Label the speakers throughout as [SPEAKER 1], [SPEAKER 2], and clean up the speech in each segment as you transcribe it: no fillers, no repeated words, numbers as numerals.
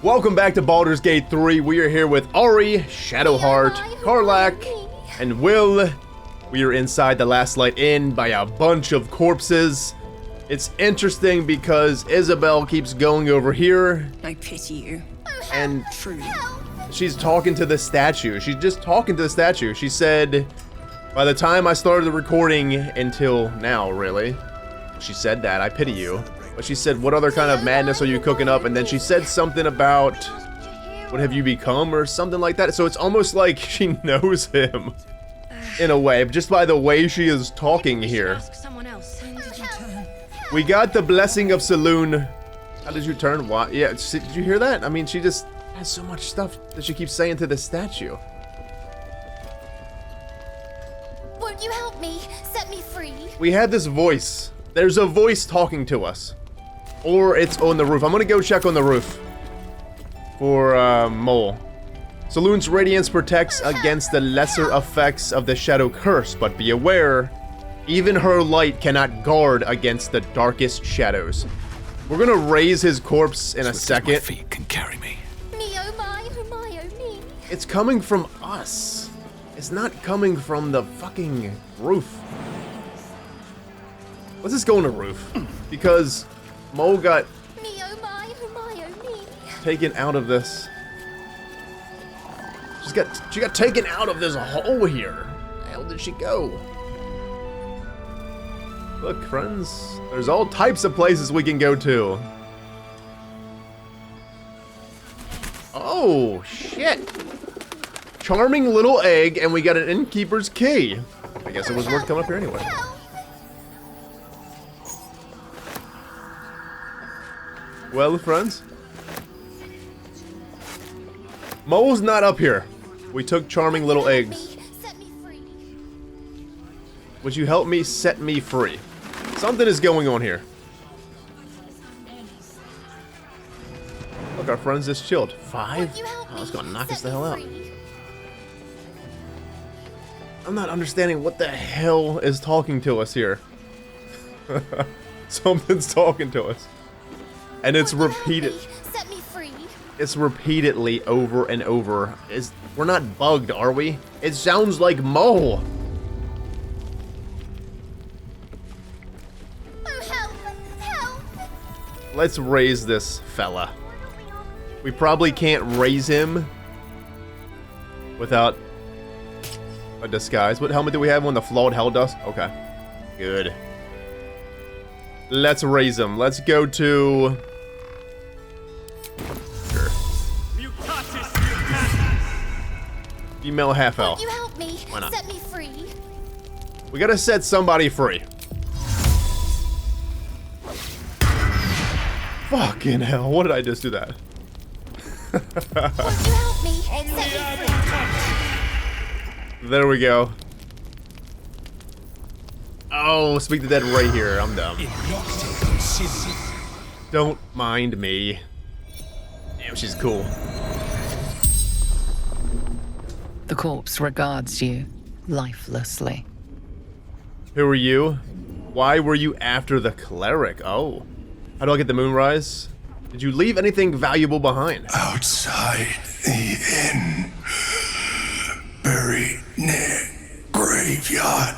[SPEAKER 1] Welcome back to Baldur's Gate 3. We are here with Ari, Shadowheart, Karlach, and Will. We are inside the Last Light Inn by a bunch of corpses. It's interesting because Isabel keeps going over here.
[SPEAKER 2] I pity you.
[SPEAKER 1] And
[SPEAKER 2] Truly.
[SPEAKER 1] she's talking to the statue. She's just talking to the statue. She said, by the time I started the recording until now, really. She said that, I pity you. But she said, what other kind of madness are you cooking up? And then she said something about, what have you become? Or something like that. So it's almost like she knows him. In a way, just by the way she is talking here. We got the blessing of Saloon. How did you turn? Why? Yeah, did you hear that? I mean, she just has so much stuff that she keeps saying to the statue.
[SPEAKER 3] Won't you help me? Set me free.
[SPEAKER 1] We had this voice. There's a voice talking to us. Or it's on the roof. I'm gonna go check on the roof. For, Mole. Saloon's radiance protects against the lesser effects of the shadow curse, but be aware, even her light cannot guard against the darkest shadows. We're gonna raise his corpse in a second.
[SPEAKER 4] My feet can carry me.
[SPEAKER 3] Me oh my me.
[SPEAKER 1] It's coming from us. It's not coming from the fucking roof. Let's just go on the roof. Because Mole got
[SPEAKER 3] Me oh my me.
[SPEAKER 1] taken out of this. She got taken out of this hole here. Where the hell did she go? Look, friends, there's all types of places we can go to. Oh, shit. Charming little egg, and we got an innkeeper's key. I guess it was worth coming up here anyway. Well, friends, Mole's not up here. We took charming little eggs.
[SPEAKER 3] Set me free.
[SPEAKER 1] Would you help me set me free? Something is going on here. Look, our friends just chilled. 5?
[SPEAKER 3] Won't you help
[SPEAKER 1] Oh, it's
[SPEAKER 3] me?
[SPEAKER 1] gonna knock us
[SPEAKER 3] Set
[SPEAKER 1] the
[SPEAKER 3] me
[SPEAKER 1] hell out.
[SPEAKER 3] free.
[SPEAKER 1] I'm not understanding what the hell is talking to us here. Something's talking to us. And it's
[SPEAKER 3] Won't you help
[SPEAKER 1] repeated.
[SPEAKER 3] me? Set me free.
[SPEAKER 1] It's repeatedly over and over. We're not bugged, are we? It sounds like Mole.
[SPEAKER 3] Oh help! Help!
[SPEAKER 1] Let's raise this fella. We probably can't raise him without a disguise. What helmet do we have on? The flawed hell dust? Okay. Good. Let's raise him. Let's go to... Sure. Female half elf.
[SPEAKER 3] Won't you help me?
[SPEAKER 1] Why not?
[SPEAKER 3] Set me free.
[SPEAKER 1] We gotta set somebody free. Fucking hell, what did I just do that?
[SPEAKER 3] Won't you help me? Set me free.
[SPEAKER 1] There we go. Oh, speak the dead right here. I'm dumb. Don't mind me. Damn, she's cool.
[SPEAKER 2] The corpse regards you lifelessly.
[SPEAKER 1] Who are you? Why were you after the cleric? Oh. How do I get the Moonrise? Did you leave anything valuable behind?
[SPEAKER 4] Outside the inn, buried near graveyard,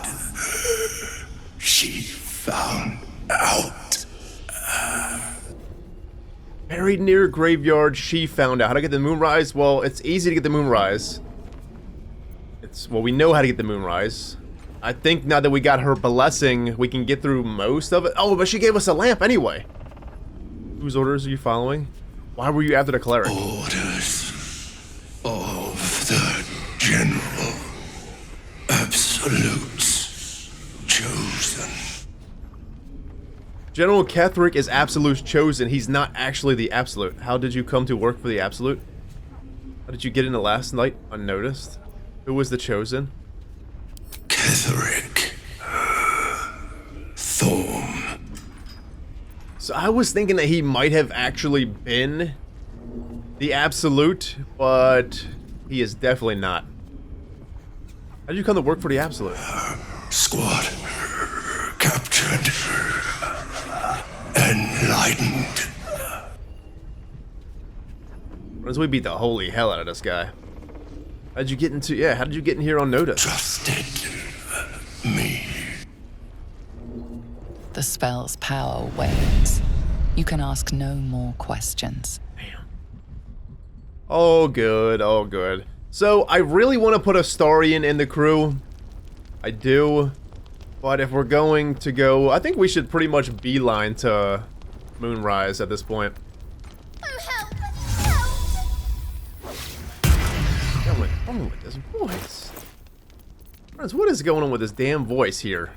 [SPEAKER 4] she found out.
[SPEAKER 1] Buried near graveyard, she found out. How to get the Moonrise? Well, it's easy to get the Moonrise. Well, we know how to get the Moonrise. I think now that we got her blessing, we can get through most of it. Oh, but she gave us a lamp anyway. Whose orders are you following? Why were you after the cleric?
[SPEAKER 4] Orders of the General. Absolutes chosen.
[SPEAKER 1] General Ketherick is Absolute's chosen. He's not actually the Absolute. How did you come to work for the Absolute? How did you get into last night unnoticed? Who was the chosen?
[SPEAKER 4] Ketherick. Thorm.
[SPEAKER 1] So I was thinking that he might have actually been the Absolute, but he is definitely not. How did you come to work for the Absolute?
[SPEAKER 4] Squad captured. Enlightened.
[SPEAKER 1] As we beat the holy hell out of this guy. How did you get in here unnoticed?
[SPEAKER 4] Trusted me.
[SPEAKER 2] The spell's power wanes. You can ask no more questions.
[SPEAKER 1] Damn. Oh, good. Oh, good. So, I really want to put a Starian in the crew. I do. But if we're going to go... I think we should pretty much beeline to Moonrise at this point.
[SPEAKER 3] Oh, help! Help!
[SPEAKER 1] What's wrong with this voice? Friends, what is going on with this damn voice here?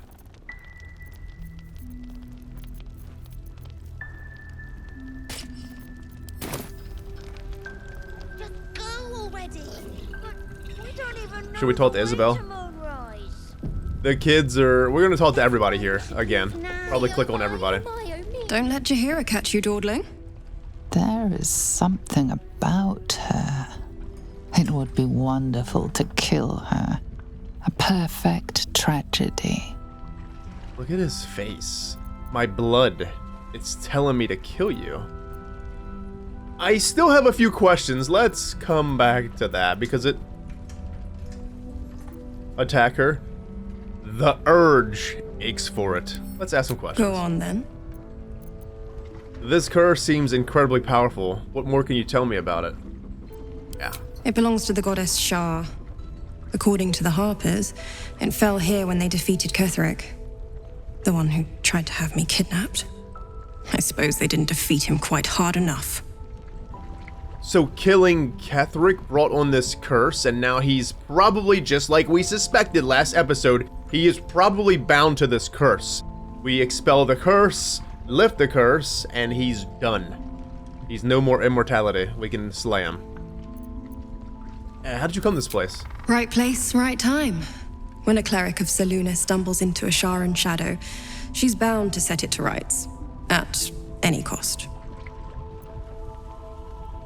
[SPEAKER 3] Just go already! We don't even know
[SPEAKER 1] Should we talk to
[SPEAKER 3] the way
[SPEAKER 1] Isabel?
[SPEAKER 3] to Moonrise.
[SPEAKER 1] The kids are... We're going to talk to everybody here, again. Probably click on everybody.
[SPEAKER 5] Don't let Jaheira catch you dawdling.
[SPEAKER 2] There is something about her. It would be wonderful to kill her. A perfect tragedy.
[SPEAKER 1] Look at his face. My blood. It's telling me to kill you. I still have a few questions. Let's come back to that because it... Attack her. The urge aches for it. Let's ask some questions.
[SPEAKER 5] Go on then.
[SPEAKER 1] This curse seems incredibly powerful. What more can you tell me about it? Yeah.
[SPEAKER 5] It belongs to the goddess Shah. According to the Harpers, it fell here when they defeated Ketheric, the one who tried to have me kidnapped. I suppose they didn't defeat him quite hard enough.
[SPEAKER 1] So killing Ketheric brought on this curse, and now he's probably, just like we suspected last episode, he is probably bound to this curse. We expel the curse, lift the curse, and he's done. He's no more immortality. We can slay him. How did you come to this place?
[SPEAKER 5] Right place, right time. When a cleric of Selûne stumbles into a Sharan shadow, she's bound to set it to rights. At any cost.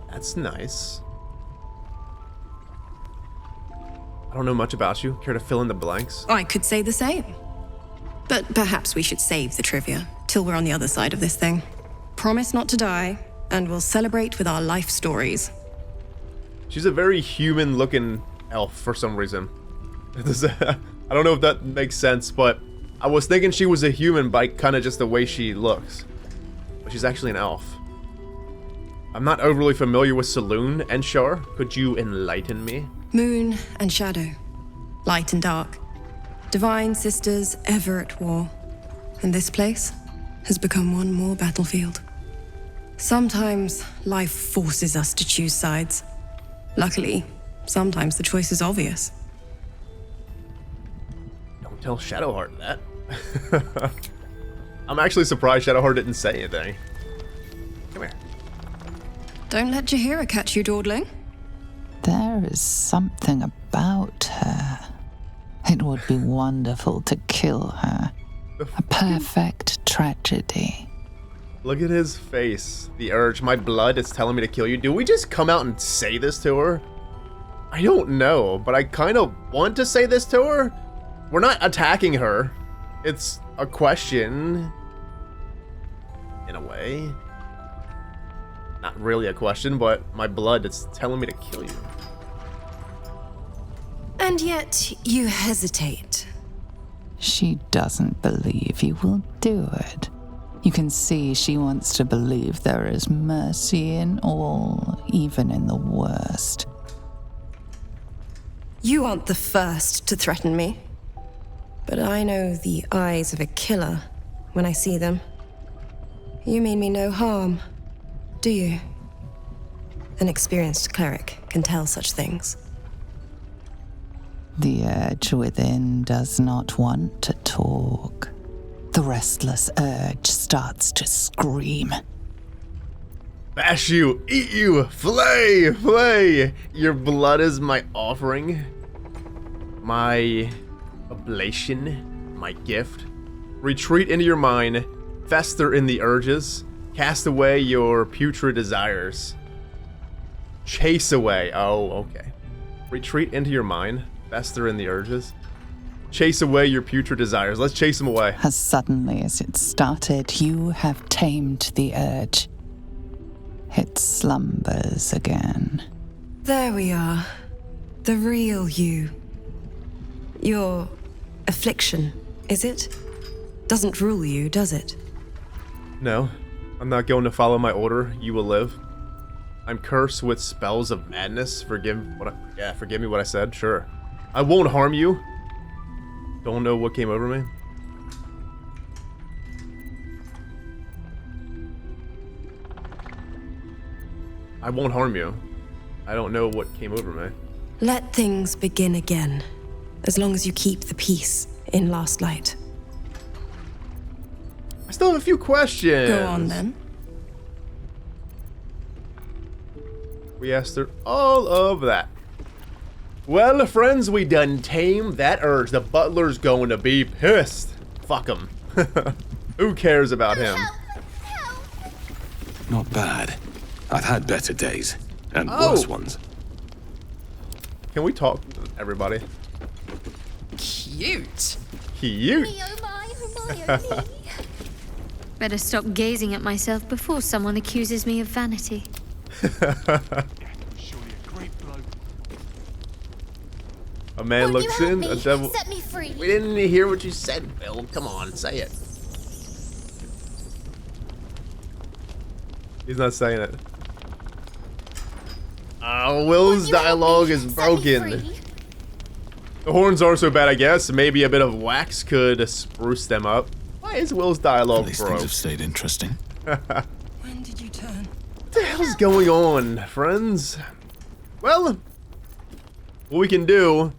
[SPEAKER 1] That's nice. I don't know much about you. Care to fill in the blanks?
[SPEAKER 5] I could say the same. But perhaps we should save the trivia till we're on the other side of this thing. Promise not to die, and we'll celebrate with our life stories.
[SPEAKER 1] She's a very human-looking elf for some reason. I don't know if that makes sense, but I was thinking she was a human by kind of just the way she looks. But she's actually an elf. I'm not overly familiar with Selûne and Shar. Could you enlighten me?
[SPEAKER 5] Moon and shadow. Light and dark. Divine sisters ever at war. And this place has become one more battlefield. Sometimes life forces us to choose sides. Luckily, sometimes the choice is obvious.
[SPEAKER 1] Don't tell Shadowheart that. I'm actually surprised Shadowheart didn't say anything. Come here.
[SPEAKER 5] Don't let Jaheira catch you dawdling.
[SPEAKER 2] There is something about her. It would be wonderful to kill her. A perfect tragedy.
[SPEAKER 1] Look at his face. The urge. My blood is telling me to kill you. Do we just come out and say this to her? I don't know, but I kind of want to say this to her. We're not attacking her. It's a question. In a way. Not really a question, but my blood is telling me to kill you.
[SPEAKER 5] And yet, you hesitate.
[SPEAKER 2] She doesn't believe you will do it. You can see she wants to believe there is mercy in all, even in the worst.
[SPEAKER 5] You aren't the first to threaten me. But I know the eyes of a killer when I see them. You mean me no harm, do you? An experienced cleric can tell such things.
[SPEAKER 2] The urge within does not want to talk. The restless urge starts to scream.
[SPEAKER 1] Bash you, eat you, flay, flay. Your blood is my offering. My oblation, my gift. Retreat into your mind, fester in the urges, cast away your putrid desires. Chase away, oh, okay. Retreat into your mind, fester in the urges. Chase away your putrid desires. Let's chase them away.
[SPEAKER 2] As suddenly as it started, you have tamed the urge. It slumbers again.
[SPEAKER 5] There we are. The real you. Your affliction, is it? Doesn't rule you, does it?
[SPEAKER 1] No, I'm not going to follow my order. You will live. I'm cursed with spells of madness. Forgive me what I said. Sure. I won't harm you. Don't know what came over me. I won't harm you. I don't know what came over me.
[SPEAKER 5] Let things begin again, as long as you keep the peace in Last Light.
[SPEAKER 1] I still have a few questions.
[SPEAKER 5] Go on then.
[SPEAKER 1] We asked her all of that. Well, friends, we done tamed that urge. The butler's going to be pissed. Fuck him. Who cares about him?
[SPEAKER 4] Not bad. I've had better days. And worse ones.
[SPEAKER 1] Can we talk, everybody?
[SPEAKER 6] Cute.
[SPEAKER 1] Cute.
[SPEAKER 3] Me, oh my, oh me.
[SPEAKER 7] Better stop gazing at myself before someone accuses me of vanity.
[SPEAKER 1] A man
[SPEAKER 3] Won't
[SPEAKER 1] looks
[SPEAKER 3] you help
[SPEAKER 1] in,
[SPEAKER 3] me?
[SPEAKER 1] a devil.
[SPEAKER 3] Set me free.
[SPEAKER 1] We didn't hear what you said, Bill. Come on, say it. He's not saying it. Will's
[SPEAKER 3] Won't you help
[SPEAKER 1] dialogue
[SPEAKER 3] me?
[SPEAKER 1] is
[SPEAKER 3] Set me
[SPEAKER 1] broken.
[SPEAKER 3] free.
[SPEAKER 1] The horns are so bad, I guess. Maybe a bit of wax could spruce them up. Why is Will's dialogue
[SPEAKER 8] These
[SPEAKER 1] broke?
[SPEAKER 8] things have stayed interesting.
[SPEAKER 5] When did you turn?
[SPEAKER 1] What the hell's going on, friends? Well, what we can do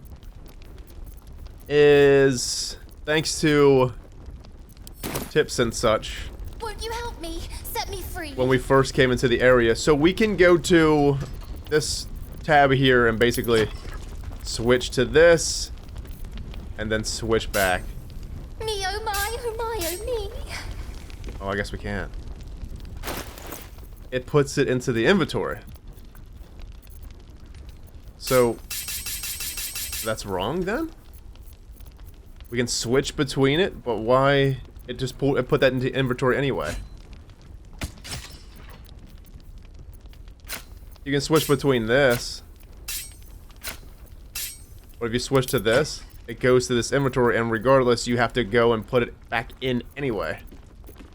[SPEAKER 1] is, thanks to tips and such,
[SPEAKER 3] Won't you help me? Set me free.
[SPEAKER 1] when we first came into the area, so we can go to this tab here and basically switch to this and then switch back.
[SPEAKER 3] Me, oh my, oh my, oh me.
[SPEAKER 1] Oh, I guess we can't. It puts it into the inventory. So that's wrong then? We can switch between it, but why it put that into inventory anyway? You can switch between this. But if you switch to this, it goes to this inventory, and regardless, you have to go and put it back in anyway.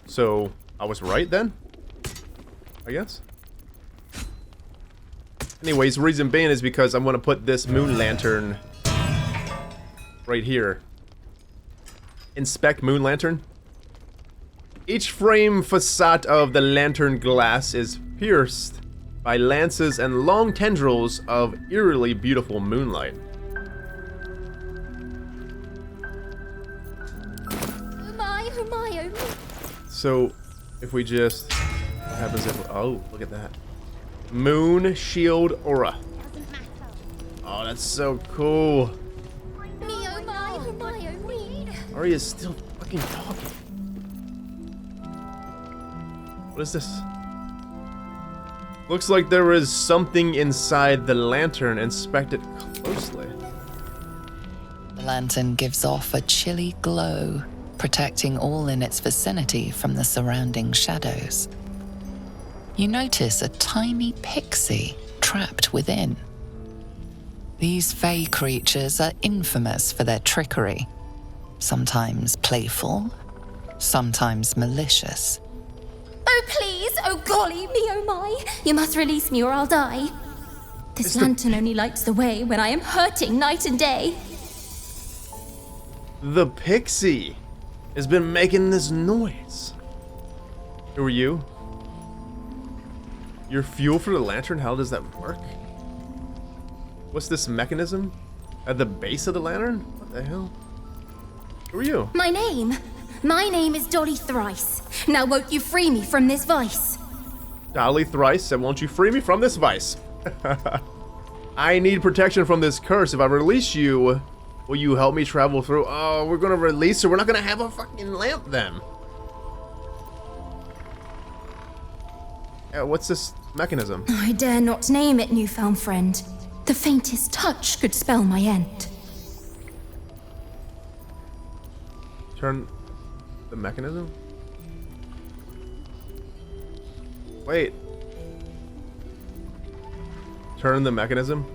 [SPEAKER 1] So I was right then? I guess. Anyways, reason being is because I'm gonna put this moon lantern right here. Inspect moon lantern. Each frame facade of the lantern glass is pierced by lances and long tendrils of eerily beautiful moonlight.
[SPEAKER 3] Oh my, oh my, oh me.
[SPEAKER 1] So, if we just... What happens if... Oh, look at that. Moon Shield Aura. Oh, that's so cool.
[SPEAKER 3] Me, oh my, oh my, oh me.
[SPEAKER 1] Aria's still fucking talking. What is this? Looks like there is something inside the lantern. Inspect it closely.
[SPEAKER 2] The lantern gives off a chilly glow, protecting all in its vicinity from the surrounding shadows. You notice a tiny pixie trapped within. These fey creatures are infamous for their trickery, sometimes playful, sometimes malicious.
[SPEAKER 3] Oh please, oh golly, me, oh my. You must release me or I'll die. This lantern only lights the way when I am hurting night and day.
[SPEAKER 1] The pixie has been making this noise. Who are you? Your fuel for the lantern? How does that work? What's this mechanism? At the base of the lantern? What the hell? Who are you?
[SPEAKER 3] My name is Dolly Thrice. Now won't you free me from this vice?
[SPEAKER 1] Dolly Thrice, and won't you free me from this vice? I need protection from this curse. If I release you, will you help me travel through? Oh, we're gonna release her. We're not gonna have a fucking lamp then. What's this mechanism?
[SPEAKER 3] I dare not name it, newfound friend. The faintest touch could spell my end.
[SPEAKER 1] Turn the mechanism? Wait. Turn the mechanism.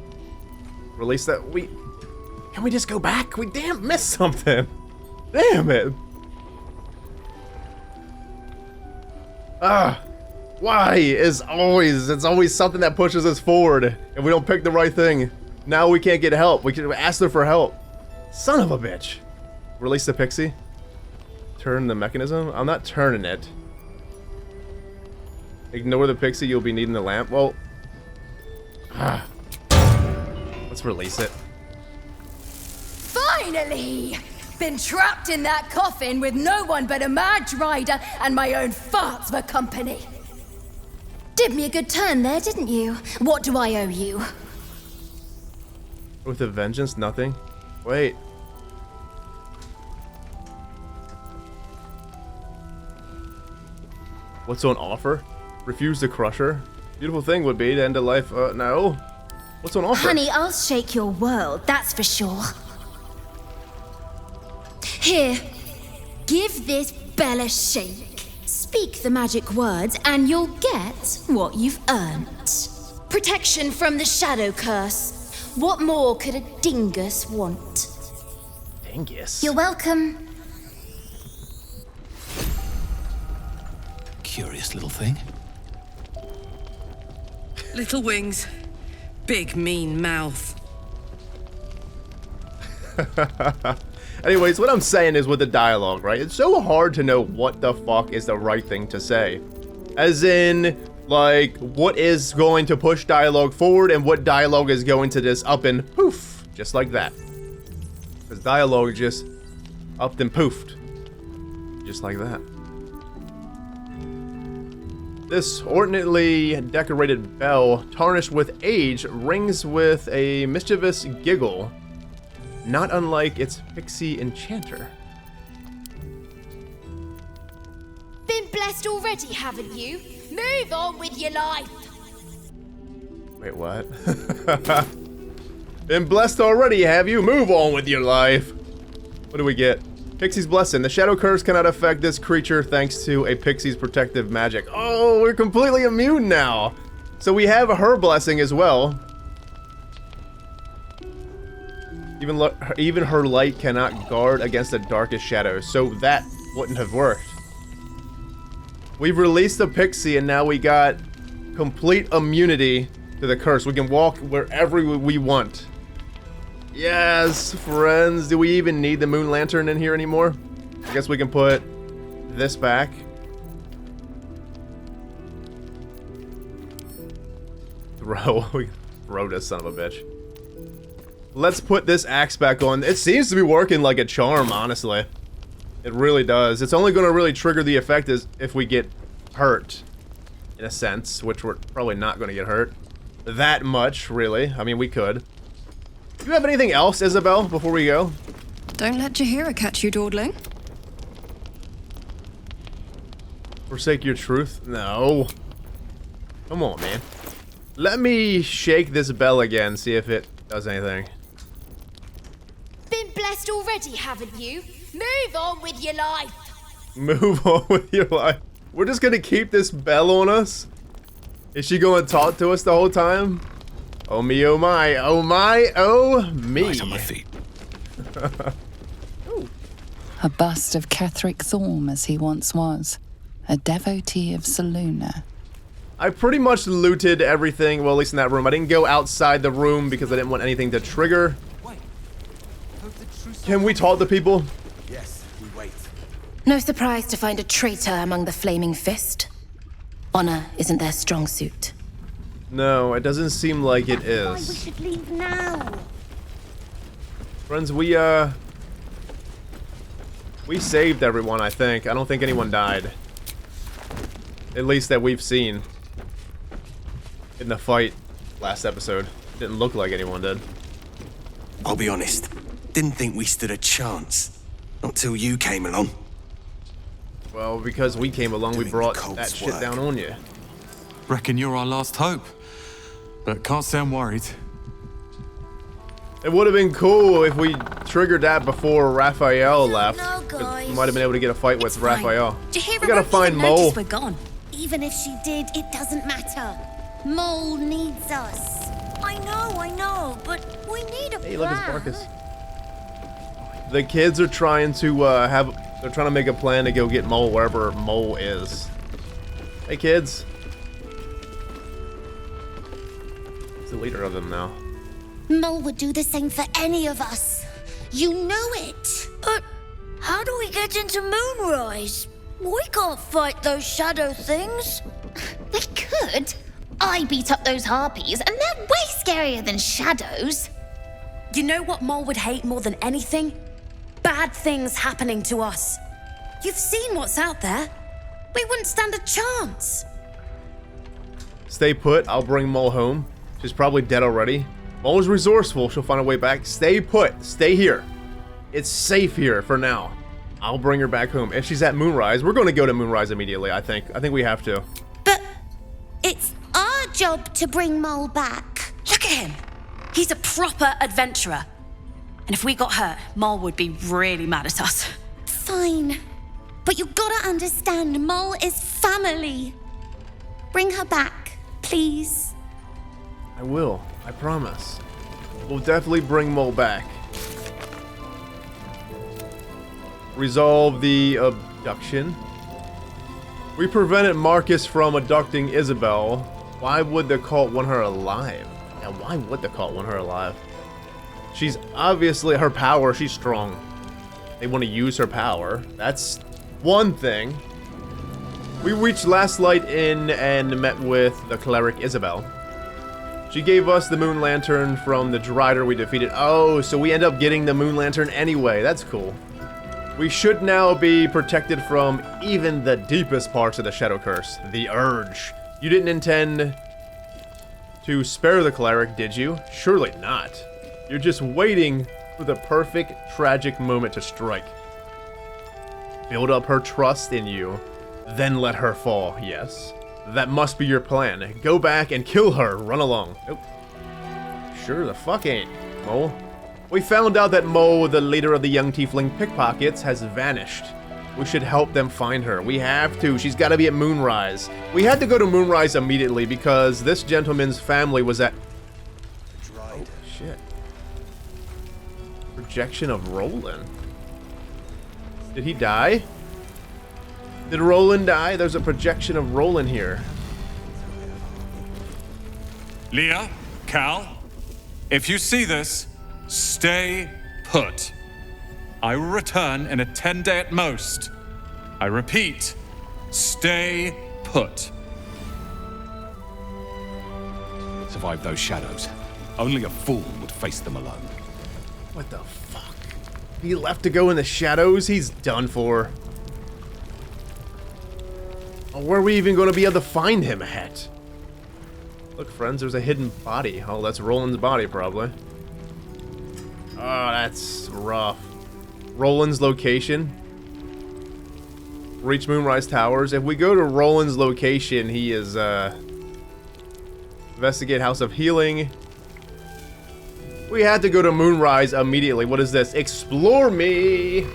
[SPEAKER 1] Release that. Can we just go back? We damn missed something. Damn it. Why is it's always something that pushes us forward and we don't pick the right thing. Now we can't get help. We can ask her for help. Son of a bitch. Release the pixie. Turn the mechanism. I'm not turning it. Ignore the pixie. You'll be needing the lamp. Well, let's release it.
[SPEAKER 6] Finally! Been trapped in that coffin with no one but a mad rider and my own farts for company.
[SPEAKER 3] Did me a good turn there, didn't you? What do I owe you?
[SPEAKER 1] With a vengeance, nothing. Wait. What's on offer? Refuse to crush her. Beautiful thing would be to end a life. No. What's on offer?
[SPEAKER 3] Honey, I'll shake your world, that's for sure. Here, give this bell a shake. Speak the magic words and you'll get what you've earned. Protection from the shadow curse. What more could a dingus want?
[SPEAKER 1] Dingus?
[SPEAKER 3] You're welcome.
[SPEAKER 8] Curious little thing.
[SPEAKER 5] Little wings, big mean mouth.
[SPEAKER 1] Anyways, what I'm saying is with the dialogue, right? It's so hard to know what the fuck is the right thing to say. As in, like, what is going to push dialogue forward and what dialogue is going to just up and poof, just like that. Because dialogue just upped and poofed, just like that. This ornately decorated bell, tarnished with age, rings with a mischievous giggle. Not unlike its pixie enchanter.
[SPEAKER 3] Been blessed already, haven't you? Move on with your life.
[SPEAKER 1] Wait, what? Been blessed already, have you? Move on with your life. What do we get? Pixie's Blessing. The shadow curse cannot affect this creature thanks to a pixie's protective magic. Oh, we're completely immune now. So we have her blessing as well. Even her light cannot guard against the darkest shadows, so that wouldn't have worked. We've released the pixie and now we got complete immunity to the curse. We can walk wherever we want. Yes, friends. Do we even need the moon lantern in here anymore? I guess we can put this back. We throw this son of a bitch. Let's put this axe back on. It seems to be working like a charm, honestly. It really does. It's only going to really trigger the effect is if we get hurt, in a sense, which we're probably not going to get hurt that much, really. I mean, we could. Do you have anything else, Isabel, before we go?
[SPEAKER 5] Don't let Jaheira catch you dawdling.
[SPEAKER 1] Forsake your truth? No. Come on, man. Let me shake this bell again, see if it does anything.
[SPEAKER 3] Been blessed already, haven't you? Move on with your life.
[SPEAKER 1] Move on with your life. We're just gonna keep this bell on us? Is she gonna talk to us the whole time? Oh me, oh my, oh my, oh me.
[SPEAKER 4] Right on my feet.
[SPEAKER 2] A bust of Ketheric Thorm as he once was, a devotee of Saluna.
[SPEAKER 1] I pretty much looted everything, well, at least in that room. I didn't go outside the room because I didn't want anything to trigger. Can we talk to people?
[SPEAKER 8] Yes, we wait.
[SPEAKER 9] No surprise to find a traitor among the Flaming Fist. Honor isn't their strong suit.
[SPEAKER 1] No, it doesn't seem like it is.
[SPEAKER 3] Why we should leave now?
[SPEAKER 1] Friends, we saved everyone, I think. I don't think anyone died. At least that we've seen. In the fight last episode. Didn't look like anyone did.
[SPEAKER 8] I'll be honest. Didn't think we stood a chance. Not till you came along.
[SPEAKER 1] Well, because we came along, we brought that shit down on you.
[SPEAKER 10] Reckon you're our last hope. But can't say I'm worried.
[SPEAKER 1] It would have been cool if we triggered that before Raphael left.
[SPEAKER 3] No, guys.
[SPEAKER 1] We might have been able to get a fight with Raphael.
[SPEAKER 9] Jaheira
[SPEAKER 1] We gotta
[SPEAKER 9] won't
[SPEAKER 1] find
[SPEAKER 9] even
[SPEAKER 1] Mole.
[SPEAKER 9] notice we're gone.
[SPEAKER 3] Even if she did, it doesn't matter. Mole needs us.
[SPEAKER 11] I know, but we need a plan.
[SPEAKER 1] Hey, look, it's Marcus. The kids are trying to they're trying to make a plan to go get Mole wherever Mole is. Hey, kids. He's the leader of them now.
[SPEAKER 3] Mole would do the same for any of us. You know it.
[SPEAKER 11] But how do we get into Moonrise? We can't fight those shadow things.
[SPEAKER 3] We could. I beat up those harpies, and they're way scarier than shadows.
[SPEAKER 6] You know what Mole would hate more than anything? Bad things happening to us. You've seen what's out there. We wouldn't stand a chance.
[SPEAKER 1] Stay put. I'll bring Mole home. She's probably dead already. Mole's resourceful. She'll find a way back. Stay put. Stay here. It's safe here for now. I'll bring her back home. If she's at Moonrise, we're going to go to Moonrise immediately, I think. I think we have to.
[SPEAKER 3] But it's our job to bring Mole back.
[SPEAKER 6] Look at him. He's a proper adventurer. And if we got hurt, Mole would be really mad at us.
[SPEAKER 3] Fine. But you gotta understand, Mole is family. Bring her back, please.
[SPEAKER 1] I will. I promise. We'll definitely bring Mole back. Resolve the abduction. We prevented Marcus from abducting Isabel. Why would the cult want her alive? Yeah, why would the cult want her alive? She's obviously, her power, she's strong. They want to use her power. That's one thing. We reached Last Light Inn and met with the cleric Isabel. She gave us the moon lantern from the Drider we defeated. Oh, so we end up getting the moon lantern anyway. That's cool. We should now be protected from even the deepest parts of the Shadow Curse. The Urge. You didn't intend to spare the cleric, did you? Surely not. You're just waiting for the perfect, tragic moment to strike. Build up her trust in you, then let her fall, yes. That must be your plan. Go back and kill her. Run along. Nope. Sure the fuck ain't, Mole. We found out that Mole, the leader of the young tiefling pickpockets, has vanished. We should help them find her. We have to. She's got to be at Moonrise. We had to go to Moonrise immediately because this gentleman's family was at... Oh, shit. Projection of Roland. Did he die? Did Roland die? There's a projection of Roland here.
[SPEAKER 10] Leah, Cal, if you see this, stay put. I will return in a 10-day at most. I repeat, stay put.
[SPEAKER 4] Survive those shadows. Only a fool would face them alone.
[SPEAKER 1] What the fuck? He left to go in the shadows? He's done for. Oh, where are we even going to be able to find him at? Look, friends, there's a hidden body. Oh, that's Roland's body, probably. Oh, that's rough. Roland's location. Reach Moonrise Towers. If we go to Roland's location, he is, investigate House of Healing. We had to go to Moonrise immediately. What is this? Explore me!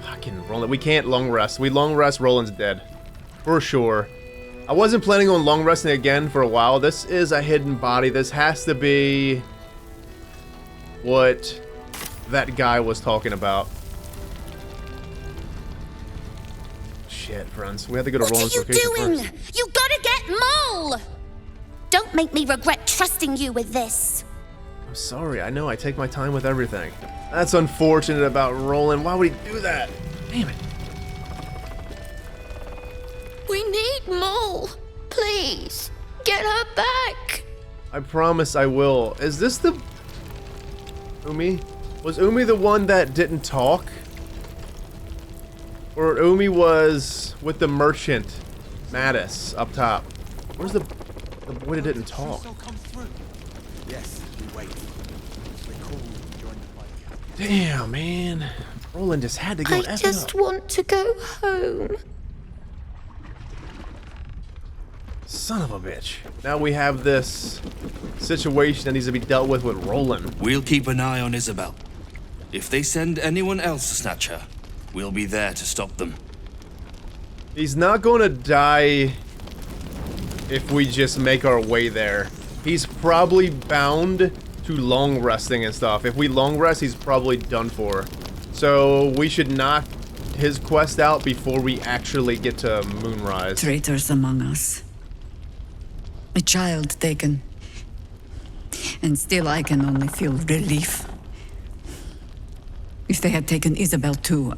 [SPEAKER 1] Fucking Roland. We can't long rest. We long rest, Roland's dead. For sure. I wasn't planning on long resting again for a while. This is a hidden body. This has to be what that guy was talking about. Shit, friends. We have to go to Roland's location first.
[SPEAKER 3] What are you doing? You gotta get Mole! Don't make me regret trusting you with this.
[SPEAKER 1] I'm sorry. I know. I take my time with everything. That's unfortunate about Roland. Why would he do that? Damn it.
[SPEAKER 11] We need Mole. Please, get her back.
[SPEAKER 1] I promise I will. Is this the... Umi? Was Umi the one that didn't talk? Or Umi was with the merchant, Mattis, up top? Where's the boy that didn't talk?
[SPEAKER 8] Yes, we wait.
[SPEAKER 1] Damn, man. Roland just had to go
[SPEAKER 11] I just want to go home.
[SPEAKER 1] Son of a bitch. Now we have this situation that needs to be dealt with Roland.
[SPEAKER 8] We'll keep an eye on Isabel. If they send anyone else to snatch her, we'll be there to stop them.
[SPEAKER 1] He's not going to die if we just make our way there. He's probably bound to long resting and stuff. If we long rest, he's probably done for. So we should knock his quest out before we actually get to Moonrise.
[SPEAKER 12] Traitors among us. A child taken. And still I can only feel relief. If they had taken Isabel too,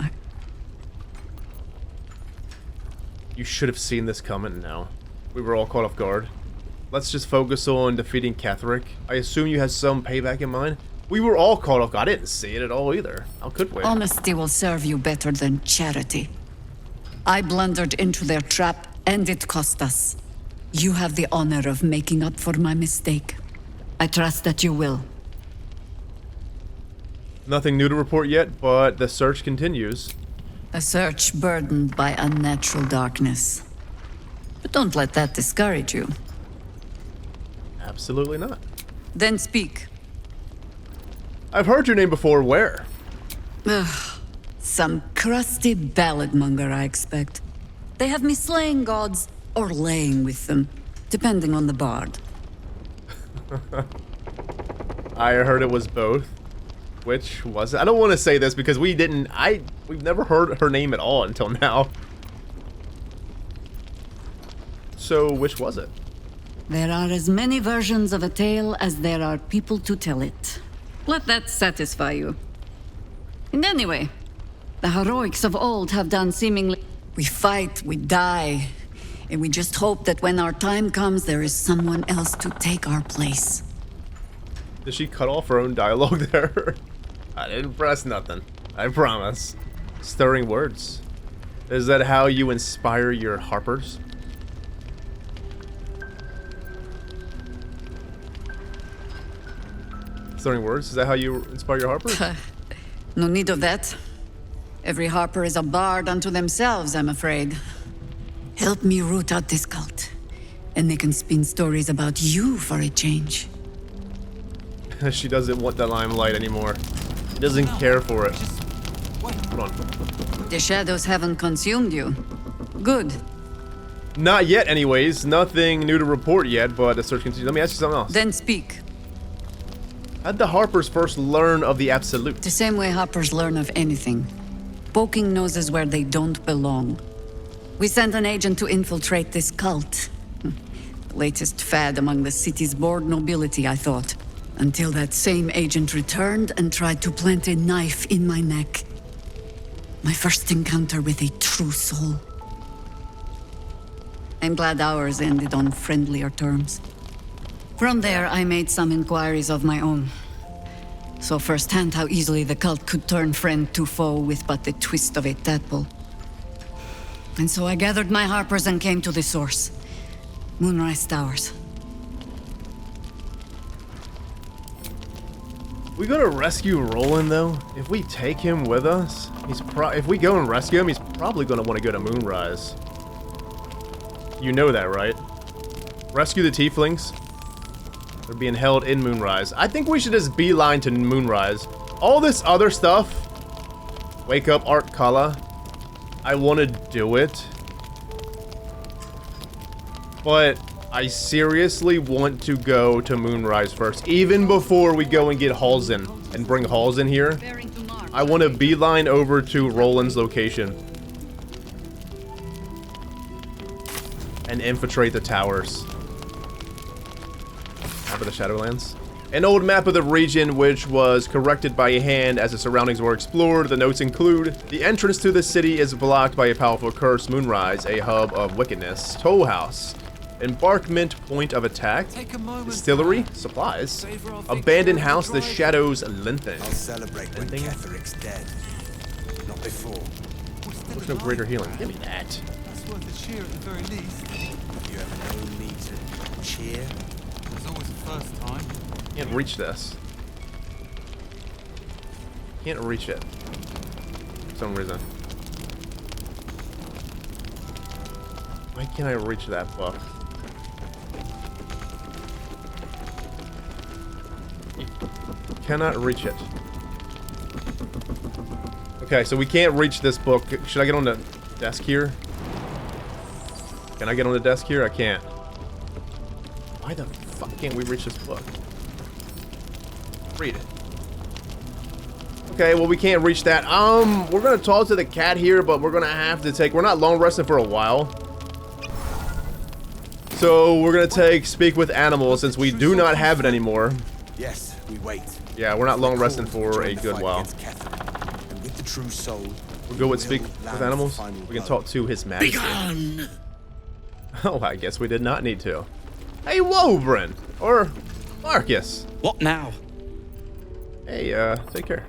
[SPEAKER 1] You should have seen this coming now. We were all caught off guard. Let's just focus on defeating Catherick. I assume you had some payback in mind? We were all caught off guard. I didn't see it at all either. How could we?
[SPEAKER 12] Honesty will serve you better than charity. I blundered into their trap, and it cost us. You have the honor of making up for my mistake. I trust that you will.
[SPEAKER 1] Nothing new to report yet, but the search continues.
[SPEAKER 12] A search burdened by unnatural darkness. But don't let that discourage you.
[SPEAKER 1] Absolutely not.
[SPEAKER 12] Then speak.
[SPEAKER 1] I've heard your name before. Where?
[SPEAKER 12] Ugh, some crusty ballad monger, I expect. They have me slaying gods or laying with them, depending on the bard.
[SPEAKER 1] I heard it was both. Which was it? I don't want to say this because we've never heard her name at all until now. So, which was it?
[SPEAKER 12] There are as many versions of a tale as there are people to tell it. Let that satisfy you. And anyway, the heroics of old have done seemingly... We fight, we die, and we just hope that when our time comes, there is someone else to take our place.
[SPEAKER 1] Did she cut off her own dialogue there? I didn't press nothing. I promise. Stirring words. Is that how you inspire your harpers? Stirring words? Is that how you inspire your harpers?
[SPEAKER 12] No need of that. Every harper is a bard unto themselves, I'm afraid. Help me root out this cult, and they can spin stories about you for a change.
[SPEAKER 1] She doesn't want the limelight anymore. She doesn't care for it. Hold on.
[SPEAKER 12] The shadows haven't consumed you. Good.
[SPEAKER 1] Not yet, anyways. Nothing new to report yet, but the search continues. Let me ask you something else.
[SPEAKER 12] Then speak.
[SPEAKER 1] How'd the Harpers first learn of the Absolute?
[SPEAKER 12] The same way Harpers learn of anything. Poking noses where they don't belong. We sent an agent to infiltrate this cult. The latest fad among the city's bored nobility, I thought. Until that same agent returned and tried to plant a knife in my neck. My first encounter with a true soul. I'm glad ours ended on friendlier terms. From there, I made some inquiries of my own. Saw firsthand how easily the cult could turn friend to foe with but the twist of a tadpole. And so I gathered my harpers and came to the source. Moonrise Towers.
[SPEAKER 1] We gonna rescue Roland though? If we take him with us, if we go and rescue him, he's probably gonna want to go to Moonrise. You know that, right? Rescue the tieflings. They're being held in Moonrise. I think we should just beeline to Moonrise. All this other stuff, wake up Art Kala. I want to do it, but I seriously want to go to Moonrise first, even before we go and get Halsin and bring Halsin here. I want to beeline over to Roland's location and infiltrate the towers. Map of the Shadowlands. An old map of the region which was corrected by hand as the surroundings were explored. The notes include: the entrance to the city is blocked by a powerful curse, Moonrise, a hub of wickedness, toll house, embarkment, point of attack, distillery, supplies, abandoned house, the shadows lengthen.
[SPEAKER 8] I'll celebrate when Catherick's dead. Not before.
[SPEAKER 1] There's no greater healing. Give me that.
[SPEAKER 13] That's worth a cheer at the very least.
[SPEAKER 8] You ever known me to cheer?
[SPEAKER 13] There's always a first time.
[SPEAKER 1] Can't reach this. Can't reach it. For some reason. Why can't I reach that book? Cannot reach it. Okay, so we can't reach this book. Should I get on the desk here? Can I get on the desk here? I can't. Why the fuck? can't we reach this book? Read it. Okay, well, we can't reach that. We're gonna talk to the cat here, but we're gonna have to take... We're not long resting for a while. So, we're gonna speak with animals, since we do not have it anymore.
[SPEAKER 8] Yes, we wait.
[SPEAKER 1] Yeah, we're not long resting for a good while.
[SPEAKER 8] And with the true soul,
[SPEAKER 1] we'll go with speak with animals. We can talk to his majesty.
[SPEAKER 8] Begone!
[SPEAKER 1] Oh, I guess we did not need to. Hey, Wobrin! Or Marcus.
[SPEAKER 14] What now?
[SPEAKER 1] Hey, take care.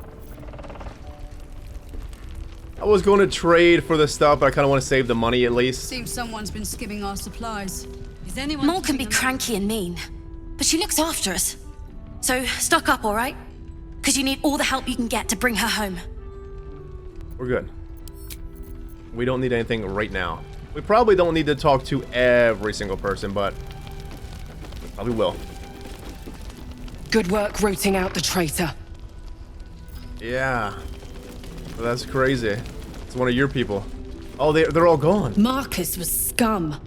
[SPEAKER 1] I was going to trade for the stuff, but I kind of want to save the money at least.
[SPEAKER 15] Seems someone's been skimming our supplies. Is anyone...
[SPEAKER 6] Mole can be cranky and mean, but she looks after us. So stock up, all right? Because you need all the help you can get to bring her home.
[SPEAKER 1] We're good. We don't need anything right now. We probably don't need to talk to every single person, but we probably will.
[SPEAKER 5] Good work rooting out the traitor.
[SPEAKER 1] Yeah. Well, that's crazy. It's one of your people. Oh, they're all gone.
[SPEAKER 5] Marcus was scum.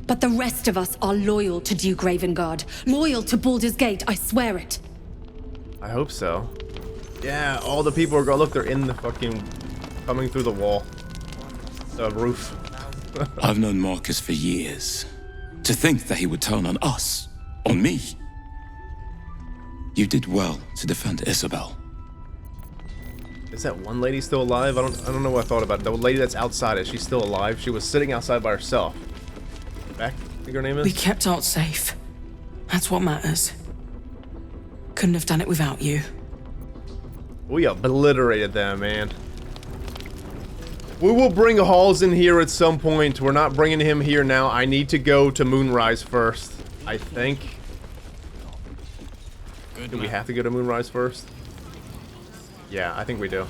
[SPEAKER 5] But the rest of us are loyal to Duke Ravengard. Loyal to Baldur's Gate, I swear it.
[SPEAKER 1] I hope so. Yeah, all the people are gone. Look, they're in the fucking... coming through the wall. The roof.
[SPEAKER 4] I've known Marcus for years. To think that he would turn on us. On me. You did well to defend Isabel.
[SPEAKER 1] Is that one lady still alive? I don't know what I thought about it. The lady that's outside, is she still alive? She was sitting outside by herself. Beck, I think her name is?
[SPEAKER 16] We kept Art safe. That's what matters. Couldn't have done it without you.
[SPEAKER 1] We obliterated them, man. We will bring Halls in here at some point. We're not bringing him here now. I need to go to Moonrise first, I think. Do we have to go to Moonrise first? Yeah, I think we do.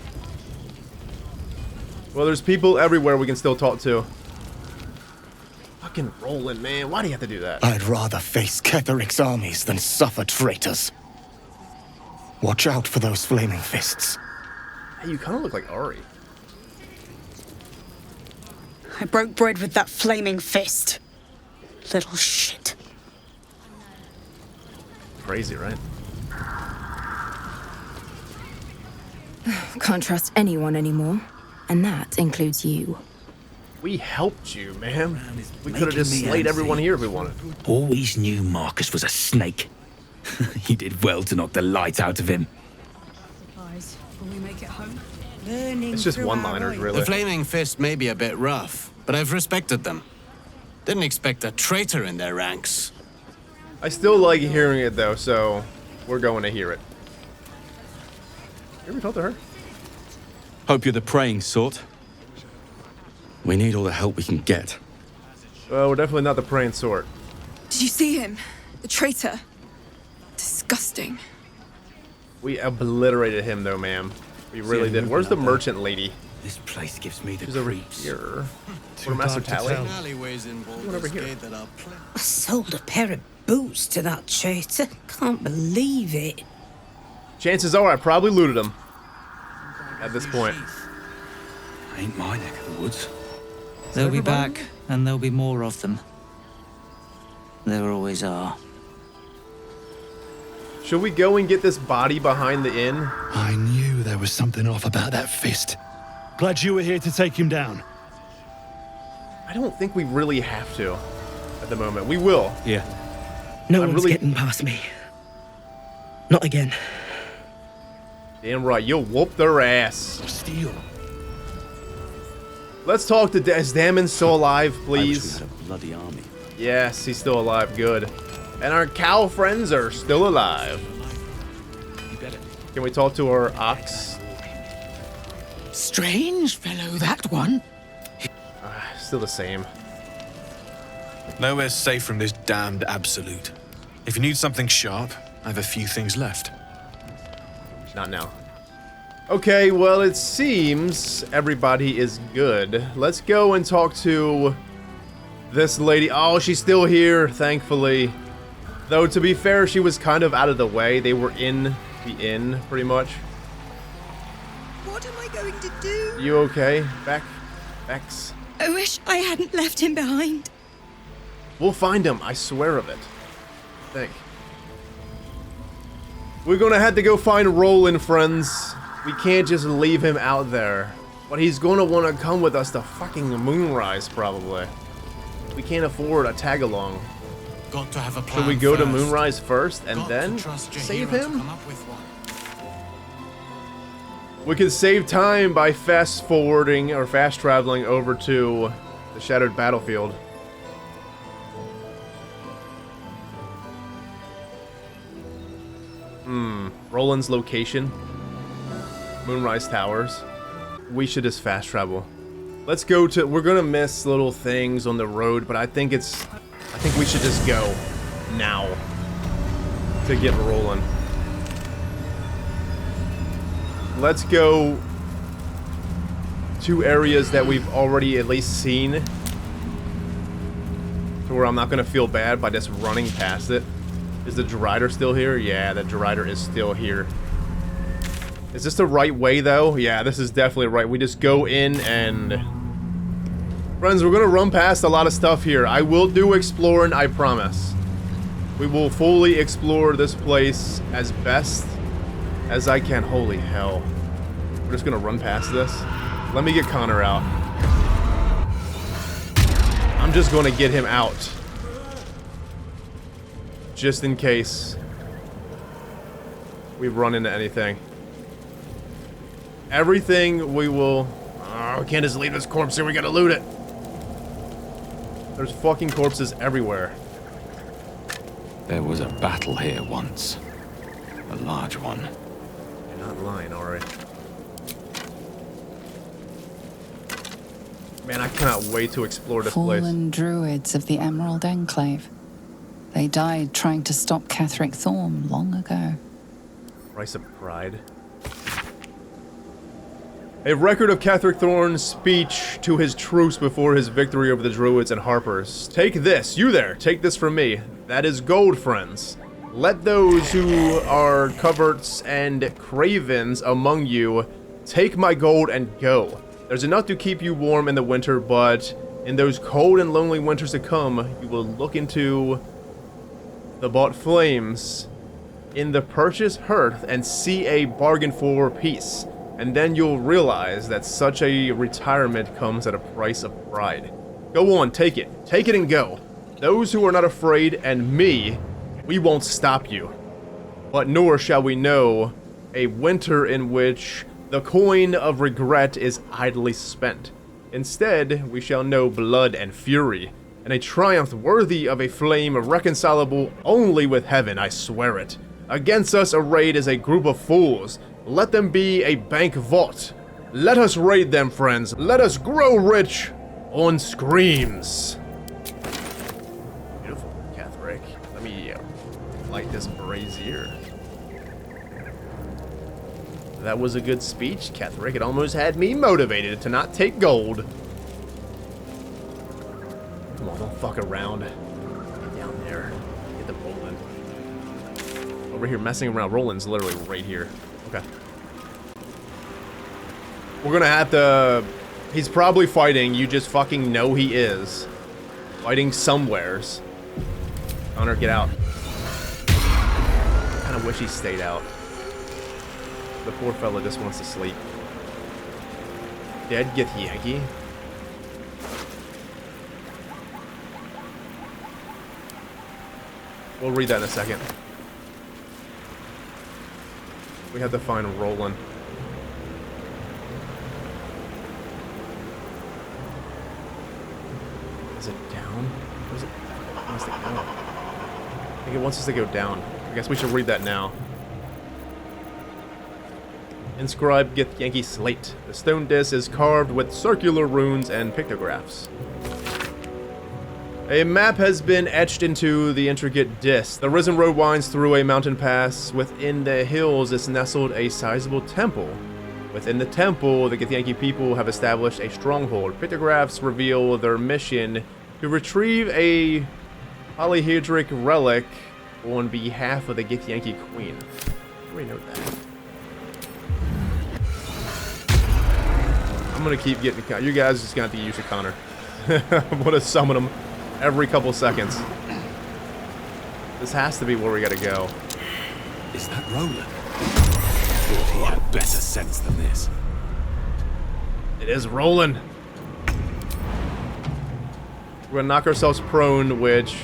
[SPEAKER 1] Well, there's people everywhere we can still talk to. Fucking Roland, man. Why do you have to do that?
[SPEAKER 17] I'd rather face Ketheric's armies than suffer traitors. Watch out for those flaming fists.
[SPEAKER 1] Hey, you kind of look like Ari.
[SPEAKER 18] I broke bread with that flaming fist. Little shit.
[SPEAKER 1] Crazy, right?
[SPEAKER 9] Can't trust anyone anymore. And that includes you.
[SPEAKER 1] We helped you, ma'am. We could have just slayed everyone here if we wanted.
[SPEAKER 14] Always knew Marcus was a snake. You did well to knock the light out of him.
[SPEAKER 15] Supplies. Will we make it home?
[SPEAKER 1] It's just one-liners, really.
[SPEAKER 8] The flaming fist may be a bit rough, but I've respected them. Didn't expect a traitor in their ranks.
[SPEAKER 1] I still like hearing it, though, so we're going to hear it. You ever talk to her?
[SPEAKER 14] Hope you're the praying sort. We need all the help we can get.
[SPEAKER 1] Well, we're definitely not the praying sort.
[SPEAKER 19] Did you see him? The traitor? Disgusting.
[SPEAKER 1] We obliterated him, though, ma'am. We really did. Where's the merchant lady?
[SPEAKER 14] This place gives me the
[SPEAKER 1] She's over
[SPEAKER 14] creeps.
[SPEAKER 1] here. Quartermaster Tally. Over here.
[SPEAKER 11] I sold a pair of boots to that traitor. Can't believe it.
[SPEAKER 1] Chances are I probably looted him. At this point.
[SPEAKER 14] Ain't my neck of the woods.
[SPEAKER 20] They'll be back, and there'll be more of them. There always are.
[SPEAKER 1] Should we go and get this body behind the inn?
[SPEAKER 17] I knew there was something off about that fist.
[SPEAKER 21] Glad you were here to take him down.
[SPEAKER 1] I don't think we really have to at the moment. We will.
[SPEAKER 14] Yeah.
[SPEAKER 16] No one's getting past me. Not again.
[SPEAKER 1] Damn right, you'll whoop their ass.
[SPEAKER 17] Steal.
[SPEAKER 1] Let's talk to Is Damon still alive, please?
[SPEAKER 14] I wish we had a bloody army.
[SPEAKER 1] Yes, he's still alive. Good. And our cow friends are still alive. Can we talk to our ox?
[SPEAKER 11] Strange fellow, that one.
[SPEAKER 1] Still the same.
[SPEAKER 22] Nowhere's safe from this damned absolute. If you need something sharp, I have a few things left.
[SPEAKER 1] Not now. Okay, well, it seems everybody is good. Let's go and talk to this lady. Oh, she's still here, thankfully. Though, to be fair, she was kind of out of the way. They were in the inn, pretty much.
[SPEAKER 19] What am I going to do?
[SPEAKER 1] You okay? Bex?
[SPEAKER 19] I wish I hadn't left him behind.
[SPEAKER 1] We'll find him, I swear of it. I think. We're gonna have to go find Roland, friends. We can't just leave him out there. But he's gonna wanna come with us to fucking Moonrise, probably. We can't afford a tag-along.
[SPEAKER 2] Got to have a plan.
[SPEAKER 1] Should we go to
[SPEAKER 2] first.
[SPEAKER 1] Moonrise first and
[SPEAKER 2] Got
[SPEAKER 1] then
[SPEAKER 2] to trust your
[SPEAKER 1] save
[SPEAKER 2] hero to
[SPEAKER 1] him?
[SPEAKER 2] come up with one.
[SPEAKER 1] We could save time by fast-forwarding or fast-traveling over to the Shattered Battlefield. Roland's location. Moonrise Towers. We should just fast travel. Let's go to... We're gonna miss little things on the road, but I think we should just go now to get rolling. Let's go to areas that we've already at least seen, to where I'm not gonna feel bad by just running past it. Is the Drider still here? Yeah, the Drider is still here. Is this the right way, though? Yeah, this is definitely right. We just go in and... Friends, we're gonna run past a lot of stuff here. I will do exploring, I promise. We will fully explore this place as best as I can. Holy hell. We're just gonna run past this. Let me get Connor out. I'm just gonna get him out. Just in case we run into anything. Everything we will... Oh, we can't just leave this corpse here. We gotta loot it. There's fucking corpses everywhere.
[SPEAKER 4] There was a battle here once. A large one.
[SPEAKER 1] You're not lying, Ari. Man, I cannot wait to explore this place.
[SPEAKER 12] Fallen druids of the Emerald Enclave. They died trying to stop Catherick Thorm long ago.
[SPEAKER 1] Price of pride. A record of Catherick Thorn's speech to his troops before his victory over the Druids and Harpers. Take this, you there, take this from me. That is gold, friends. Let those who are coverts and cravens among you take my gold and go. There's enough to keep you warm in the winter, but in those cold and lonely winters to come, you will look into the bought flames in the purchased hearth and see a bargain for peace. And then you'll realize that such a retirement comes at a price of pride. Go on, take it. Take it and go. Those who are not afraid, and me, we won't stop you. But nor shall we know a winter in which the coin of regret is idly spent. Instead, we shall know blood and fury, and a triumph worthy of a flame reconcilable only with heaven, I swear it. Against us arrayed is a group of fools. Let them be a bank vault. Let us raid them, friends. Let us grow rich on screams. Beautiful, Catherick. Let me light this brazier. That was a good speech, Catherick. It almost had me motivated to not take gold. Come on, don't fuck around. Get down there. Get the Roland. Over here messing around. Roland's literally right here. Okay. We're gonna have to... He's probably fighting. You just fucking know he is. Fighting somewheres. Connor, get out. I kinda wish he stayed out. The poor fella just wants to sleep. Dead Githyanki. We'll read that in a second. We have to find Roland. Is it down? Where's it? Where wants to go? I think it wants us to go down. I guess we should read that now. Inscribed Githyanki slate. The stone disc is carved with circular runes and pictographs. A map has been etched into the intricate disc. The risen road winds through a mountain pass. Within the hills is nestled a sizable temple. Within the temple, the Githyanki people have established a stronghold. Pictographs reveal their mission to retrieve a polyhedric relic on behalf of the Githyanki queen. We know that. I'm gonna keep getting... You guys just gonna have to use your Connor. I'm gonna summon him every couple seconds. This has to be where we gotta go.
[SPEAKER 2] Is that Roland? Thought he had better sense than this.
[SPEAKER 1] It is Roland. We're gonna knock ourselves prone, which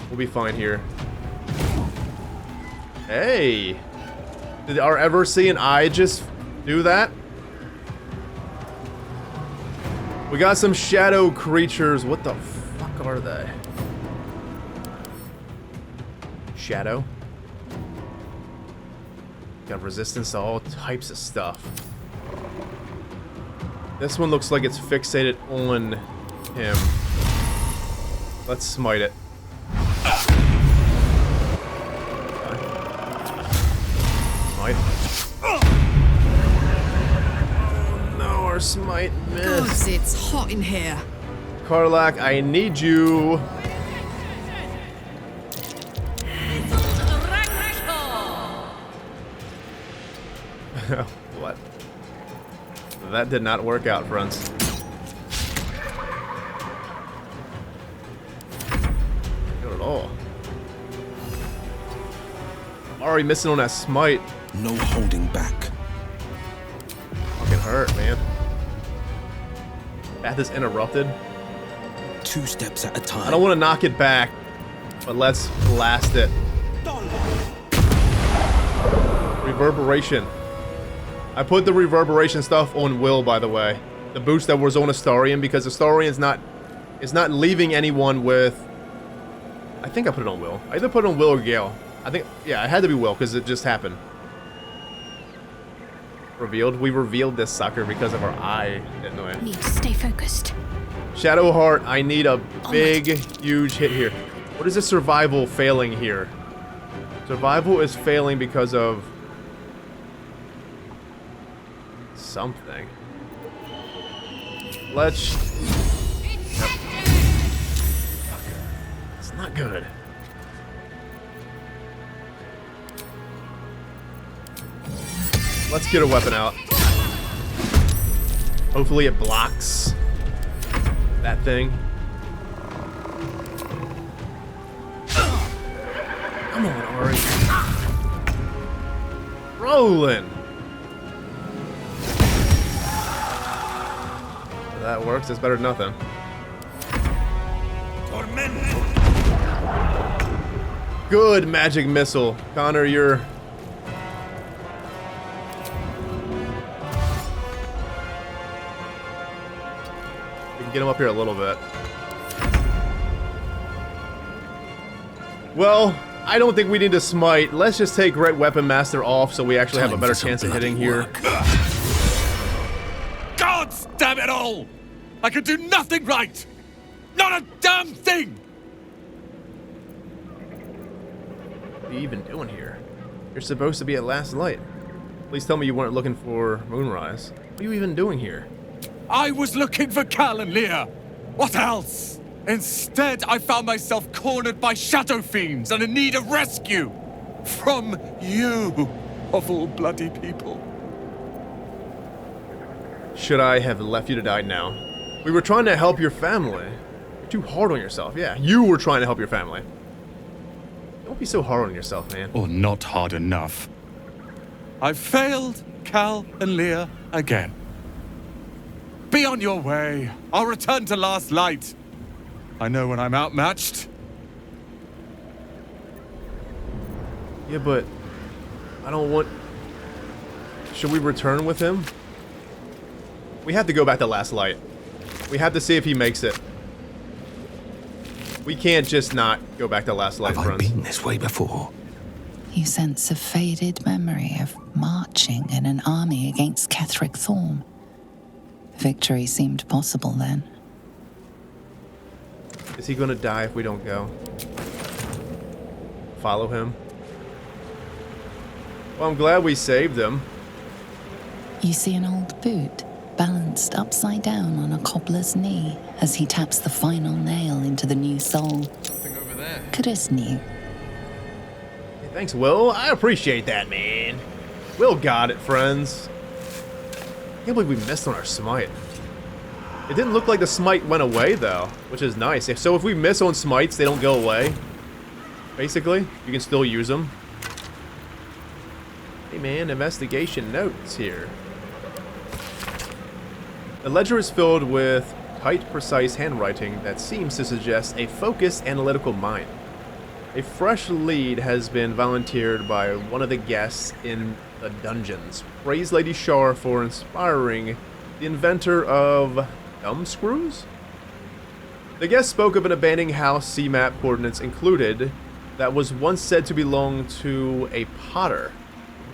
[SPEAKER 1] we'll be fine here. Hey! Did our ever-seeing eye just do that? We got some shadow creatures. What the fuck are they? Shadow? Got resistance to all types of stuff. This one looks like it's fixated on him. Let's smite it. Smite. Oh no, our smite missed.
[SPEAKER 19] Gods, it's hot in here.
[SPEAKER 1] Karlach, I need you. What? That did not work out, friends. Not at all. Already missing on that smite.
[SPEAKER 8] No holding back.
[SPEAKER 1] Fucking hurt, man. Path is interrupted.
[SPEAKER 8] 2 steps at a time.
[SPEAKER 1] I don't want to knock it back, but let's blast it. Reverberation. I put the reverberation stuff on Will, by the way. The boost that was on Astarion, because Astarion's not leaving anyone with. I think I put it on Will. I either put it on Will or Gale. I think, yeah, it had to be Will because it just happened. Revealed. We revealed this sucker because of our eye, didn't we?
[SPEAKER 11] Need to stay focused.
[SPEAKER 1] Shadowheart, I need a big, huge hit here. What is the survival failing here? Survival is failing because of something. Let's... Yep. It's not good. Let's get a weapon out. Hopefully it blocks that thing. Come on, Ari. Rolling. That works. It's better than nothing. Good magic missile. Connor, you're... We can get him up here a little bit. Well, I don't think we need to smite. Let's just take Great Weapon Master off so we actually have a better chance of hitting here.
[SPEAKER 10] Gods damn it all! I could do nothing right! Not a damn thing!
[SPEAKER 1] What are you even doing here? You're supposed to be at last light. Please tell me you weren't looking for Moonrise. What are you even doing here?
[SPEAKER 10] I was looking for Cal and Leah. What else? Instead, I found myself cornered by shadow fiends and in need of rescue. From you, of all bloody people.
[SPEAKER 1] Should I have left you to die now? We were trying to help your family. You're too hard on yourself. Yeah, you were trying to help your family. Don't be so hard on yourself, man.
[SPEAKER 10] Or not hard enough. I've failed Cal and Leah again. Be on your way. I'll return to Last Light. I know when I'm outmatched.
[SPEAKER 1] Yeah, but I don't want... Should we return with him? We have to go back to Last Light. We have to see if he makes it. We can't just not go back to Last Light, friends.
[SPEAKER 8] Have I been this way before?
[SPEAKER 7] You sense a faded memory of marching in an army against Ketheric Thorm. Victory seemed possible then.
[SPEAKER 1] Is he gonna die if we don't go? Follow him? Well, I'm glad we saved him.
[SPEAKER 7] You see an old boot balanced upside down on a cobbler's knee as he taps the final nail into the new sole.
[SPEAKER 1] Something over there.
[SPEAKER 7] Chris knew.
[SPEAKER 1] Hey, thanks, Will. I appreciate that, man. Will got it, friends. I can't believe we missed on our smite. It didn't look like the smite went away, though, which is nice. So if we miss on smites, they don't go away. Basically, you can still use them. Hey man, investigation notes here. The ledger is filled with tight, precise handwriting that seems to suggest a focused, analytical mind. A fresh lead has been volunteered by one of the guests in the dungeons. Praise Lady Shar for inspiring the inventor of thumb screws? The guest spoke of an abandoned house C-map coordinates included that was once said to belong to a potter.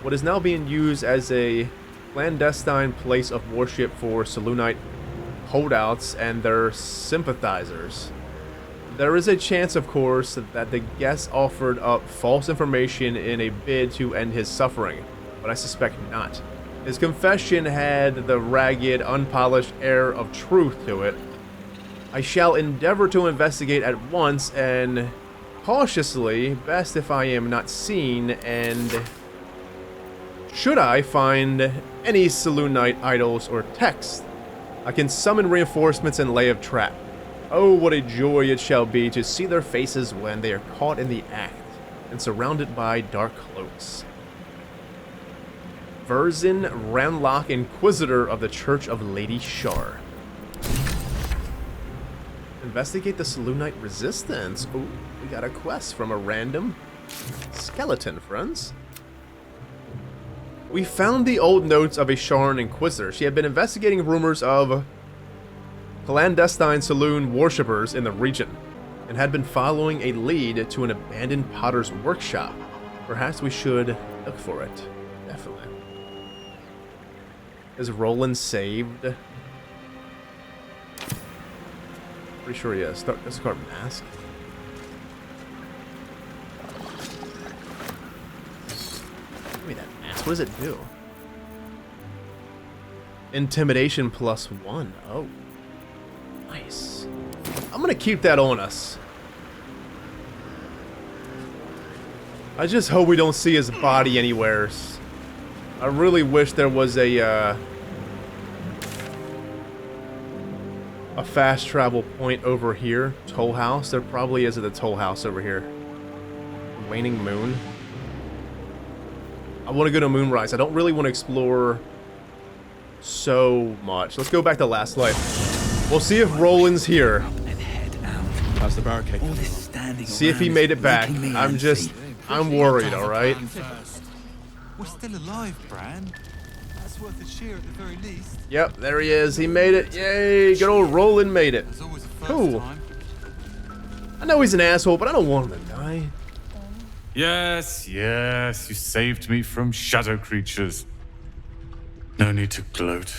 [SPEAKER 1] What is now being used as a clandestine place of worship for Selûnite holdouts and their sympathizers. There is a chance, of course, that the guest offered up false information in a bid to end his suffering, but I suspect not. His confession had the ragged, unpolished air of truth to it. I shall endeavor to investigate at once and cautiously, best if I am not seen, and should I find any Selûnite idols or texts, I can summon reinforcements and lay a trap. Oh, what a joy it shall be to see their faces when they are caught in the act and surrounded by dark cloaks. Verzin Ranlock, Inquisitor of the Church of Lady Shar. Investigate the Selûnite resistance. Ooh, we got a quest from a random skeleton, friends. We found the old notes of a Sharn Inquisitor. She had been investigating rumors of clandestine Selûne worshippers in the region, and had been following a lead to an abandoned potter's workshop. Perhaps we should look for it. Definitely. Is Roland saved? Pretty sure he is. Discard mask. Give me that mask. What does it do? Intimidation +1. Oh. Nice. I'm gonna keep that on us. I just hope we don't see his body anywhere. I really wish there was a fast travel point over here. Toll House. There probably is at the Toll House over here. Waning Moon. I want to go to Moonrise. I don't really want to explore so much. Let's go back to Last Life. We'll see if Roland's here.
[SPEAKER 14] How's the barricade?
[SPEAKER 1] See if he made it back. I'm worried, alright?
[SPEAKER 3] We're still alive, Bran. That's worth a cheer at the very least.
[SPEAKER 1] Yep, there he is. He made it. Yay! Good old Roland made it. Cool. I know he's an asshole, but I don't want him to die.
[SPEAKER 10] Yes, yes, you saved me from shadow creatures. No need to gloat.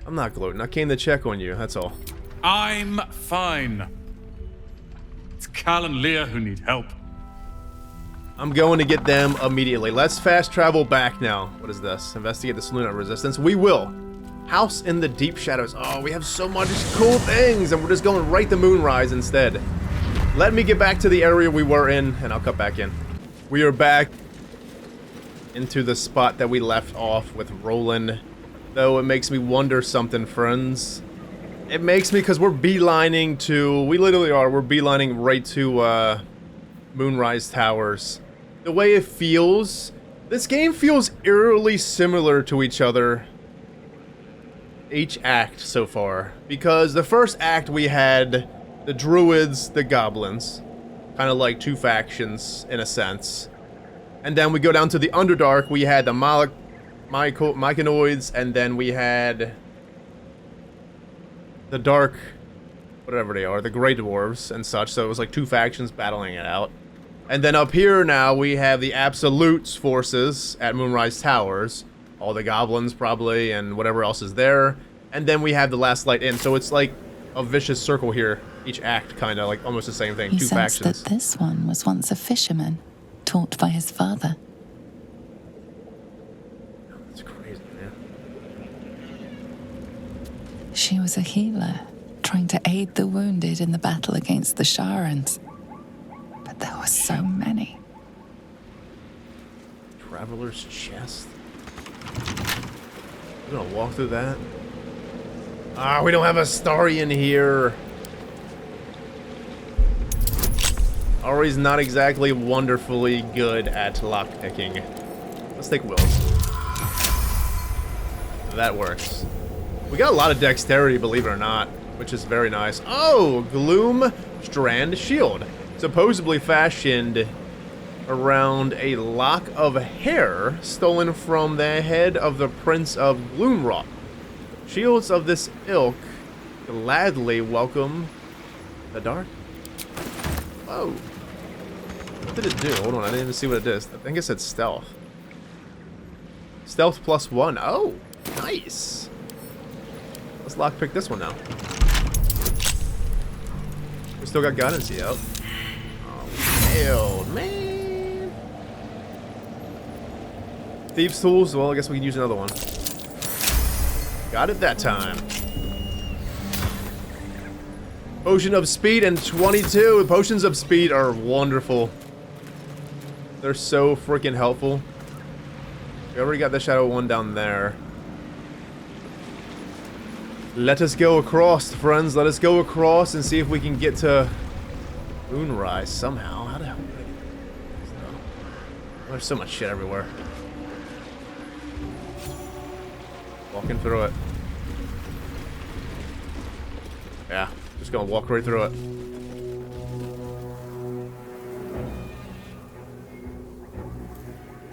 [SPEAKER 1] I'm not gloating. I came to check on you, that's all.
[SPEAKER 10] I'm fine. It's Cal and Leah who need help.
[SPEAKER 1] I'm going to get them immediately. Let's fast travel back now. What is this? Investigate the Selûnite resistance. We will. House in the Deep Shadows. Oh, we have so much cool things, and we're just going right to Moonrise instead. Let me get back to the area we were in, and I'll cut back in. We are back into the spot that we left off with Roland. Though it makes me wonder something, friends. It makes me, because we're beelining to... We literally are. We're beelining right to Moonrise Towers. The way it feels... This game feels eerily similar to each other. Each act so far. Because the first act we had the druids, the goblins. Kind of like two factions, in a sense. And then we go down to the Underdark. We had the Myconoids, and then we had the Dark, whatever they are, the Grey Dwarves and such. So it was like two factions battling it out. And then up here now we have the Absolute's forces at Moonrise Towers. All the goblins probably, and whatever else is there. And then we have the Last Light Inn. So it's like a vicious circle here. Each act kind of like almost the same thing.
[SPEAKER 7] He
[SPEAKER 1] two
[SPEAKER 7] sensed
[SPEAKER 1] factions.
[SPEAKER 7] that this one was once a fisherman, taught by his father.
[SPEAKER 1] That's crazy, man.
[SPEAKER 7] She was a healer, trying to aid the wounded in the battle against the Sharans. But there were so many.
[SPEAKER 1] Traveler's Chest. We're gonna walk through that. Ah, we don't have a Starian here. Ari's not exactly wonderfully good at lockpicking. Let's take Will's. That works. We got a lot of dexterity, believe it or not, which is very nice. Oh, Gloom Strand Shield. Supposedly fashioned around a lock of hair stolen from the head of the Prince of Gloomrock. Shields of this ilk gladly welcome the dark. Whoa. What did it do? Hold on, I didn't even see what it did. I think it said stealth. Stealth +1. Oh, nice. Let's lockpick this one now. We still got guidance, yep. Oh, failed, man. Thieves' tools. Well, I guess we can use another one. Got it that time. Potion of speed and 22. Potions of speed are wonderful. They're so freaking helpful. We already got the shadow one down there. Let us go across, friends. Let us go across and see if we can get to Moonrise somehow. How the hell did I get this? There's so much shit everywhere. Walking through it. Yeah, just gonna walk right through it.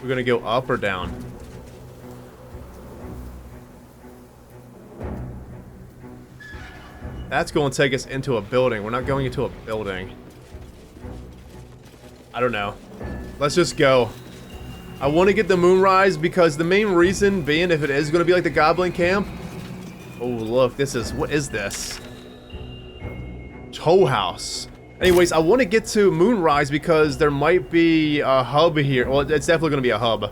[SPEAKER 1] We're gonna go up or down? That's going to take us into a building. We're not going into a building. I don't know. Let's just go. I want to get the Moonrise because the main reason being, if it is going to be like the Goblin Camp. Oh, look. This is... What is this? Tow House. Anyways, I want to get to Moonrise because there might be a hub here. Well, it's definitely going to be a hub.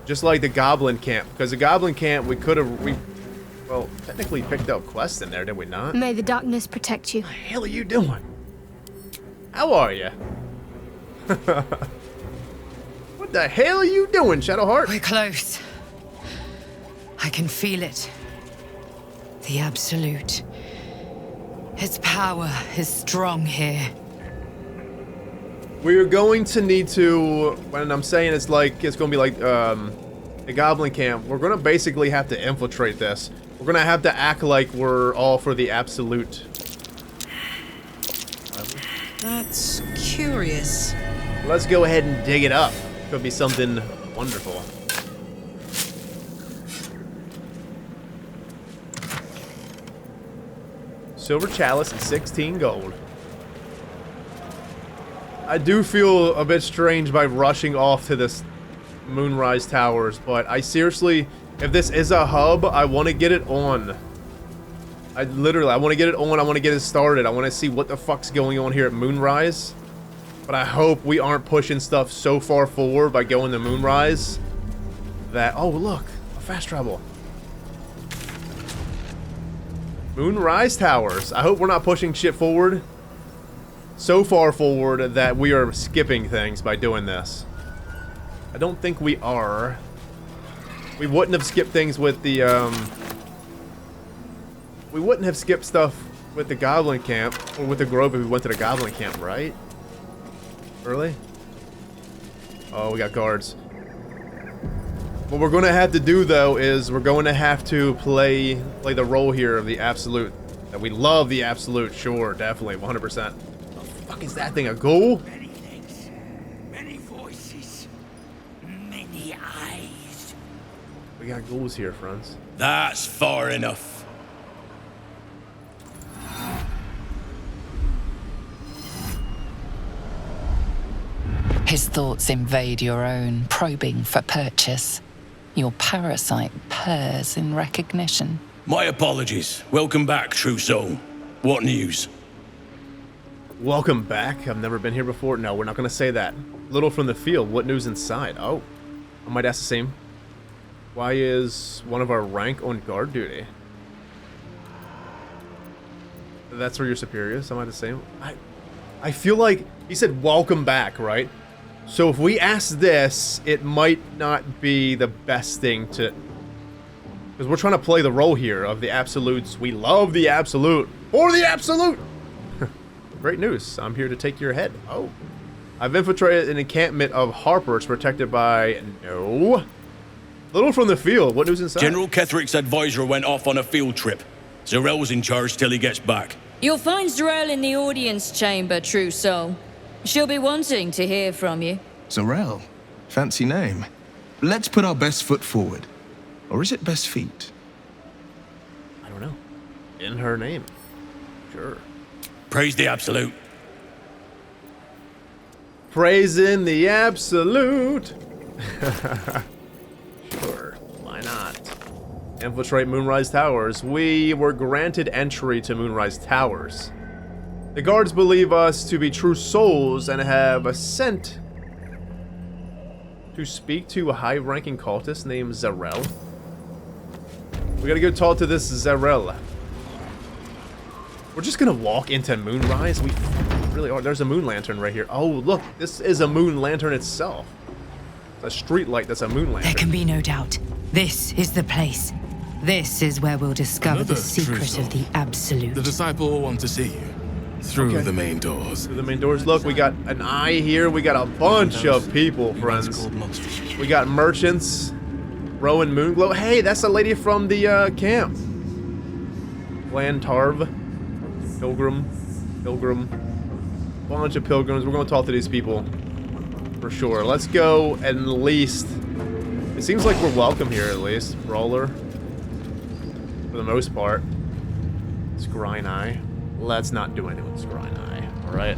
[SPEAKER 1] Just like the Goblin Camp. Because the Goblin Camp, we could have... Well, technically picked up quests in there, did we not?
[SPEAKER 6] May the darkness protect you.
[SPEAKER 1] What the hell are you doing? How are you? What the hell are you doing, Shadowheart?
[SPEAKER 16] We're close. I can feel it. The Absolute. Its power is strong here.
[SPEAKER 1] We're going to need to, when I'm saying it's like, it's going to be like the Goblin Camp, we're going to basically have to infiltrate this. We're going to have to act like we're all for the Absolute.
[SPEAKER 16] That's curious.
[SPEAKER 1] Let's go ahead and dig it up. Could be something wonderful. Silver chalice and 16 gold. I do feel a bit strange by rushing off to this Moonrise Towers, but I seriously, if this is a hub, I want to get it on. I want to get it on. I want to get it started. I want to see what the fuck's going on here at Moonrise. But I hope we aren't pushing stuff so far forward by going to Moonrise that... Oh, look. A fast travel. Moonrise Towers. I hope we're not pushing shit forward so far forward that we are skipping things by doing this. I don't think we are. We wouldn't have skipped things with the, we wouldn't have skipped stuff with the Goblin Camp, or with the Grove if we went to the Goblin Camp, right? Really? Oh, we got guards. What we're going to have to do, though, is we're going to have to play the role here of the Absolute. That we love the Absolute, sure, definitely, 100%. What the fuck is that thing, a ghoul?
[SPEAKER 2] Many things, many voices, many eyes.
[SPEAKER 1] We got ghouls here, friends.
[SPEAKER 2] That's far enough.
[SPEAKER 7] His thoughts invade your own, probing for purchase. Your parasite purrs in recognition.
[SPEAKER 2] My apologies. Welcome back, true soul. What news?
[SPEAKER 1] Welcome back. I've never been here before. No, we're not going to say that. Little from the field. What news inside? Oh, I might ask the same. Why is one of our rank on guard duty? That's where your superior is. Am I the same? I feel like he said welcome back, right? So if we ask this, it might not be the best thing to... Because we're trying to play the role here of the absolutes. We love the absolute. For the absolute! Great news. I'm here to take your head. Oh. I've infiltrated an encampment of Harpers protected by... No. Little from the field. What news inside?
[SPEAKER 6] General Ketheric's advisor went off on a field trip. Zarel's in charge till he gets back.
[SPEAKER 13] You'll find Zarel in the audience chamber, true soul. She'll be wanting to hear from you.
[SPEAKER 23] Zarel? Fancy name. Let's put our best foot forward. Or is it best feet?
[SPEAKER 1] I don't know. In her name. Sure.
[SPEAKER 6] Praise the absolute.
[SPEAKER 1] Praising the absolute. Sure. Why not? Infiltrate Moonrise Towers. We were granted entry to Moonrise Towers. The guards believe us to be true souls and have sent to speak to a high-ranking cultist named Zarel. We gotta go talk to this Zarel. We're just gonna walk into Moonrise? We really are. There's a moon lantern right here. Oh, look. This is a moon lantern itself. It's a street light that's a moon lantern.
[SPEAKER 24] There can be no doubt. This is the place. This is where we'll discover the secret of the absolute.
[SPEAKER 2] The disciple will want to see you. Through the main doors.
[SPEAKER 1] Through the main doors. Look, we got an eye here. We got a bunch of people, friends. We got merchants. Rowan Moonglow. Hey, that's the lady from the camp. Lantarv. Pilgrim. Bunch of pilgrims. We're going to talk to these people. For sure. Let's go at least... It seems like we're welcome here, at least. Brawler. For the most part. Scrying Eye. Let's not do anything with Scrying Eye. Alright?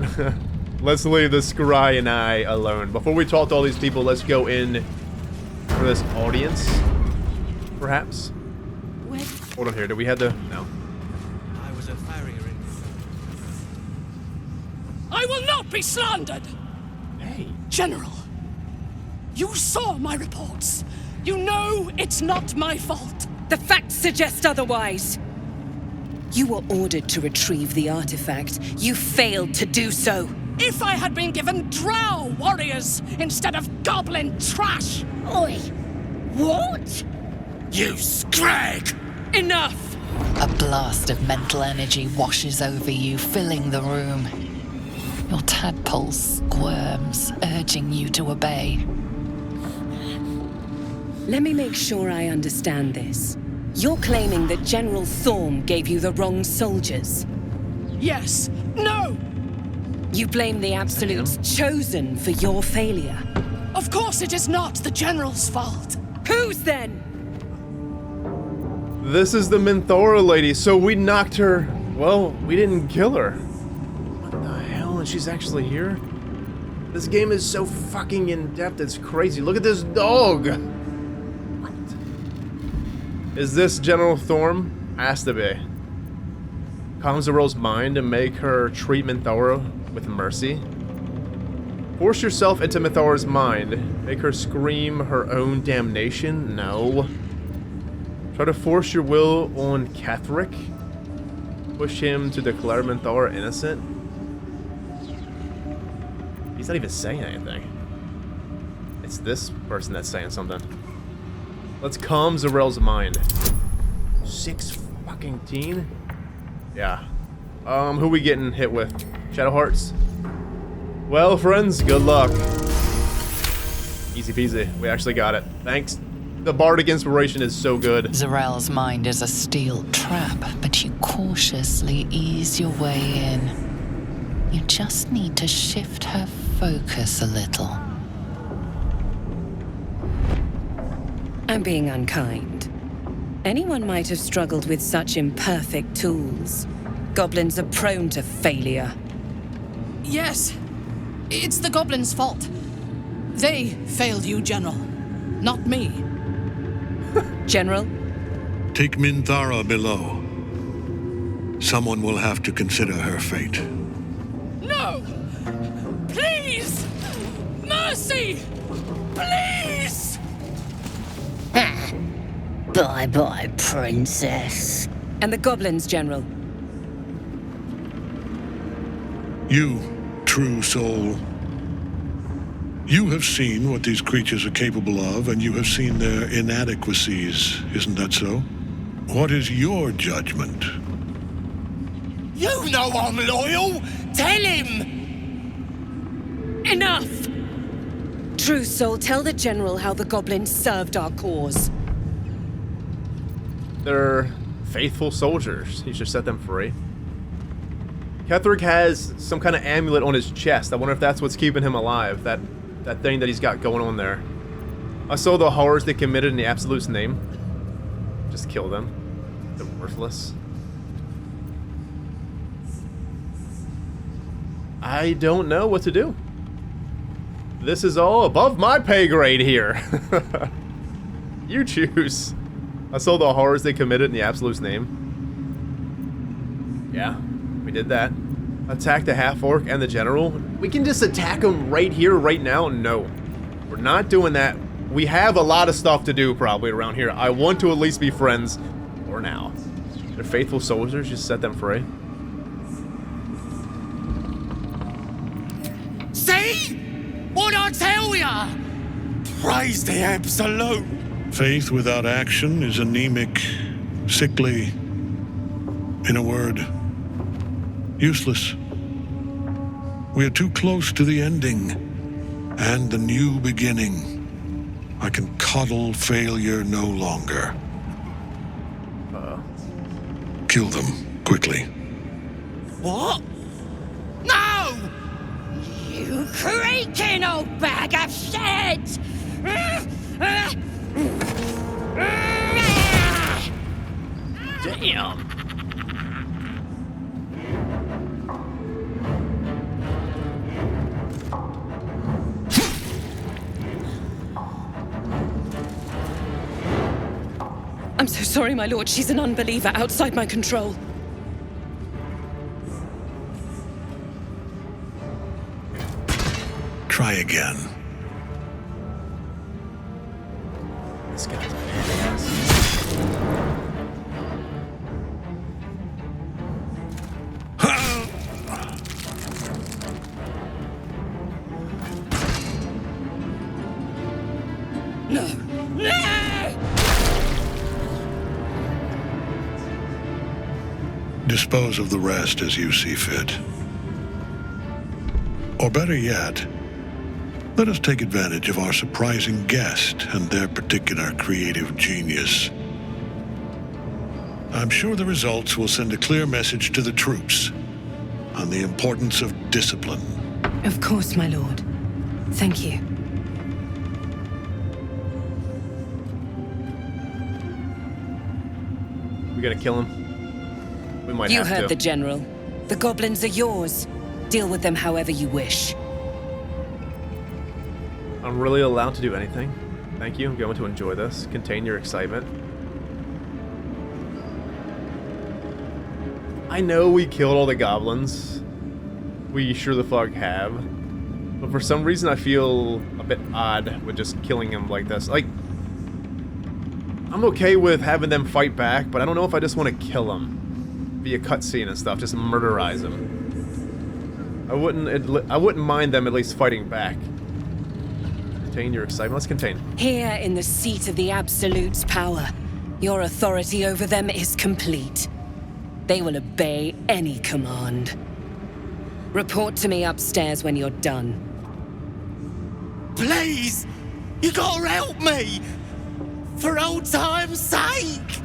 [SPEAKER 1] Let's leave the Scrying Eye alone. Before we talk to all these people, let's go in for this audience. Perhaps? Hold on here. Do we have the... No.
[SPEAKER 3] I was a farrier in...
[SPEAKER 25] I will not be slandered!
[SPEAKER 1] Hey.
[SPEAKER 25] General, you saw my reports. You know it's not my fault.
[SPEAKER 26] The facts suggest otherwise. You were ordered to retrieve the artifact. You failed to do so.
[SPEAKER 25] If I had been given drow warriors instead of goblin trash!
[SPEAKER 11] Oi! What?
[SPEAKER 25] You scrag! Enough!
[SPEAKER 7] A blast of mental energy washes over you, filling the room. Your tadpole squirms, urging you to obey.
[SPEAKER 26] Let me make sure I understand this. You're claiming that General Thorm gave you the wrong soldiers?
[SPEAKER 25] Yes. No!
[SPEAKER 26] You blame the Absolute's chosen for your failure?
[SPEAKER 25] Of course it is not the General's fault.
[SPEAKER 26] Whose then?
[SPEAKER 1] This is the Minthora lady, so we knocked her... Well, we didn't kill her. What the hell? And she's actually here? This game is so fucking in-depth, it's crazy. Look at this dog! Is this General Thorm? Has to be. Calm Zarel's mind and make her treat Minthora with mercy. Force yourself into Minthora's mind. Make her scream her own damnation? No. Try to force your will on Ketheric. Push him to declare Minthora innocent. He's not even saying anything. It's this person that's saying something. Let's calm Zarel's mind. 6 fucking teen? Yeah. Who we getting hit with? Shadow Hearts? Well, friends, good luck. Easy peasy. We actually got it. Thanks. The bardic inspiration is so good.
[SPEAKER 7] Zarel's mind is a steel trap, but you cautiously ease your way in. You just need to shift her focus a little.
[SPEAKER 26] I'm being unkind. Anyone might have struggled with such imperfect tools. Goblins are prone to failure.
[SPEAKER 25] Yes. It's the goblins' fault. They failed you, General. Not me.
[SPEAKER 26] General?
[SPEAKER 27] Take Minthara below. Someone will have to consider her fate.
[SPEAKER 25] No! Please! Mercy! Please!
[SPEAKER 11] Bye-bye, princess.
[SPEAKER 26] And the goblins, General?
[SPEAKER 27] You, true soul. You have seen what these creatures are capable of, and you have seen their inadequacies, isn't that so? What is your judgment?
[SPEAKER 6] You know I'm loyal! Tell him!
[SPEAKER 26] Enough! True Soul, tell the General how the goblins served our cause.
[SPEAKER 1] They're faithful soldiers. He should set them free. Ketheric has some kind of amulet on his chest. I wonder if that's what's keeping him alive. That thing that he's got going on there. I saw the horrors they committed in the Absolute's name. Just kill them. They're worthless. I don't know what to do. This is all above my pay grade here. You choose. I saw the horrors they committed in the Absolute's name. Yeah, we did that. Attack the half-orc and the general. We can just attack them right here, right now. No, we're not doing that. We have a lot of stuff to do probably around here. I want to at least be friends for now. They're faithful soldiers. Just set them free.
[SPEAKER 6] See? What'd I tell ya? Praise the Absolute.
[SPEAKER 27] Faith without action is anemic, sickly, in a word, useless. We are too close to the ending and the new beginning. I can coddle failure no longer. Kill them, quickly.
[SPEAKER 6] What? No! You creaking old bag of shit! Damn!
[SPEAKER 26] I'm so sorry, my lord. She's an unbeliever outside my control.
[SPEAKER 27] Try again.
[SPEAKER 1] This guy's badass.
[SPEAKER 6] No! No!
[SPEAKER 27] Dispose of the rest as you see fit. Or better yet, let us take advantage of our surprising guest and their particular creative genius. I'm sure the results will send a clear message to the troops on the importance of discipline.
[SPEAKER 26] Of course, my lord. Thank you.
[SPEAKER 1] We gotta kill him. We might
[SPEAKER 26] You
[SPEAKER 1] have to.
[SPEAKER 26] heard the General. The goblins are yours. Deal with them however you wish.
[SPEAKER 1] I'm really allowed to do anything. Thank you. I'm going to enjoy this. Contain your excitement. I know we killed all the goblins. We sure the fuck have. But for some reason I feel a bit odd with just killing them like this. Like, I'm okay with having them fight back, but I don't know if I just want to kill them via cutscene and stuff. Just murderize them. I wouldn't mind them at least fighting back. Contain your excitement. Let's contain.
[SPEAKER 26] Here in the seat of the Absolute's power, your authority over them is complete. They will obey any command. Report to me upstairs when you're done.
[SPEAKER 6] Please! You gotta help me! For old time's sake!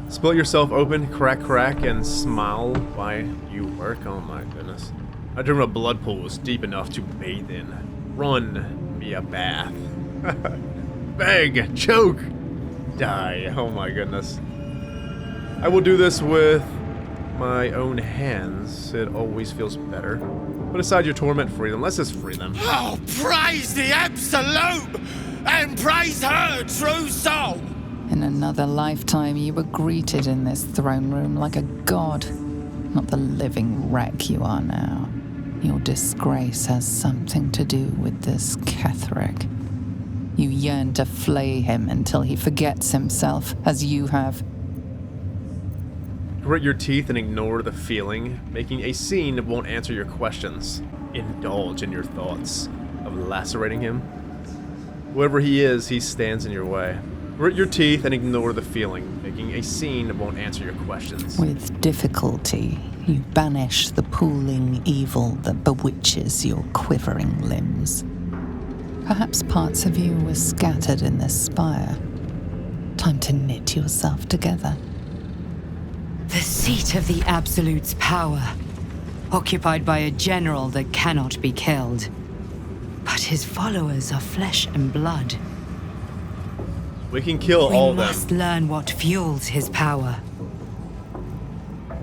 [SPEAKER 1] Split yourself open, crack, crack, and smile while you work. Oh my goodness. I dream of blood pools deep enough to bathe in. Run me a bath. Beg, choke, die. Oh my goodness. I will do this with my own hands. It always feels better. Put aside your torment, free them. Let's just free them.
[SPEAKER 6] Oh, praise the Absolute! And praise her true soul!
[SPEAKER 7] In another lifetime, you were greeted in this throne room like a god, not the living wreck you are now. Your disgrace has something to do with this Ketheric. You yearn to flay him until he forgets himself, as you have.
[SPEAKER 1] Grit your teeth and ignore the feeling. Making a scene won't answer your questions. indulge in your thoughts of lacerating him. Whoever he is, he stands in your way. Grit your teeth and ignore the feeling, making a scene that won't answer your questions.
[SPEAKER 7] With difficulty, you banish the pooling evil that bewitches your quivering limbs. Perhaps parts of you were scattered in this spire. Time to knit yourself together.
[SPEAKER 24] The seat of the Absolute's power, occupied by a general that cannot be killed. But his followers are flesh and blood.
[SPEAKER 1] We can kill all of them.
[SPEAKER 24] We must learn what fuels his power.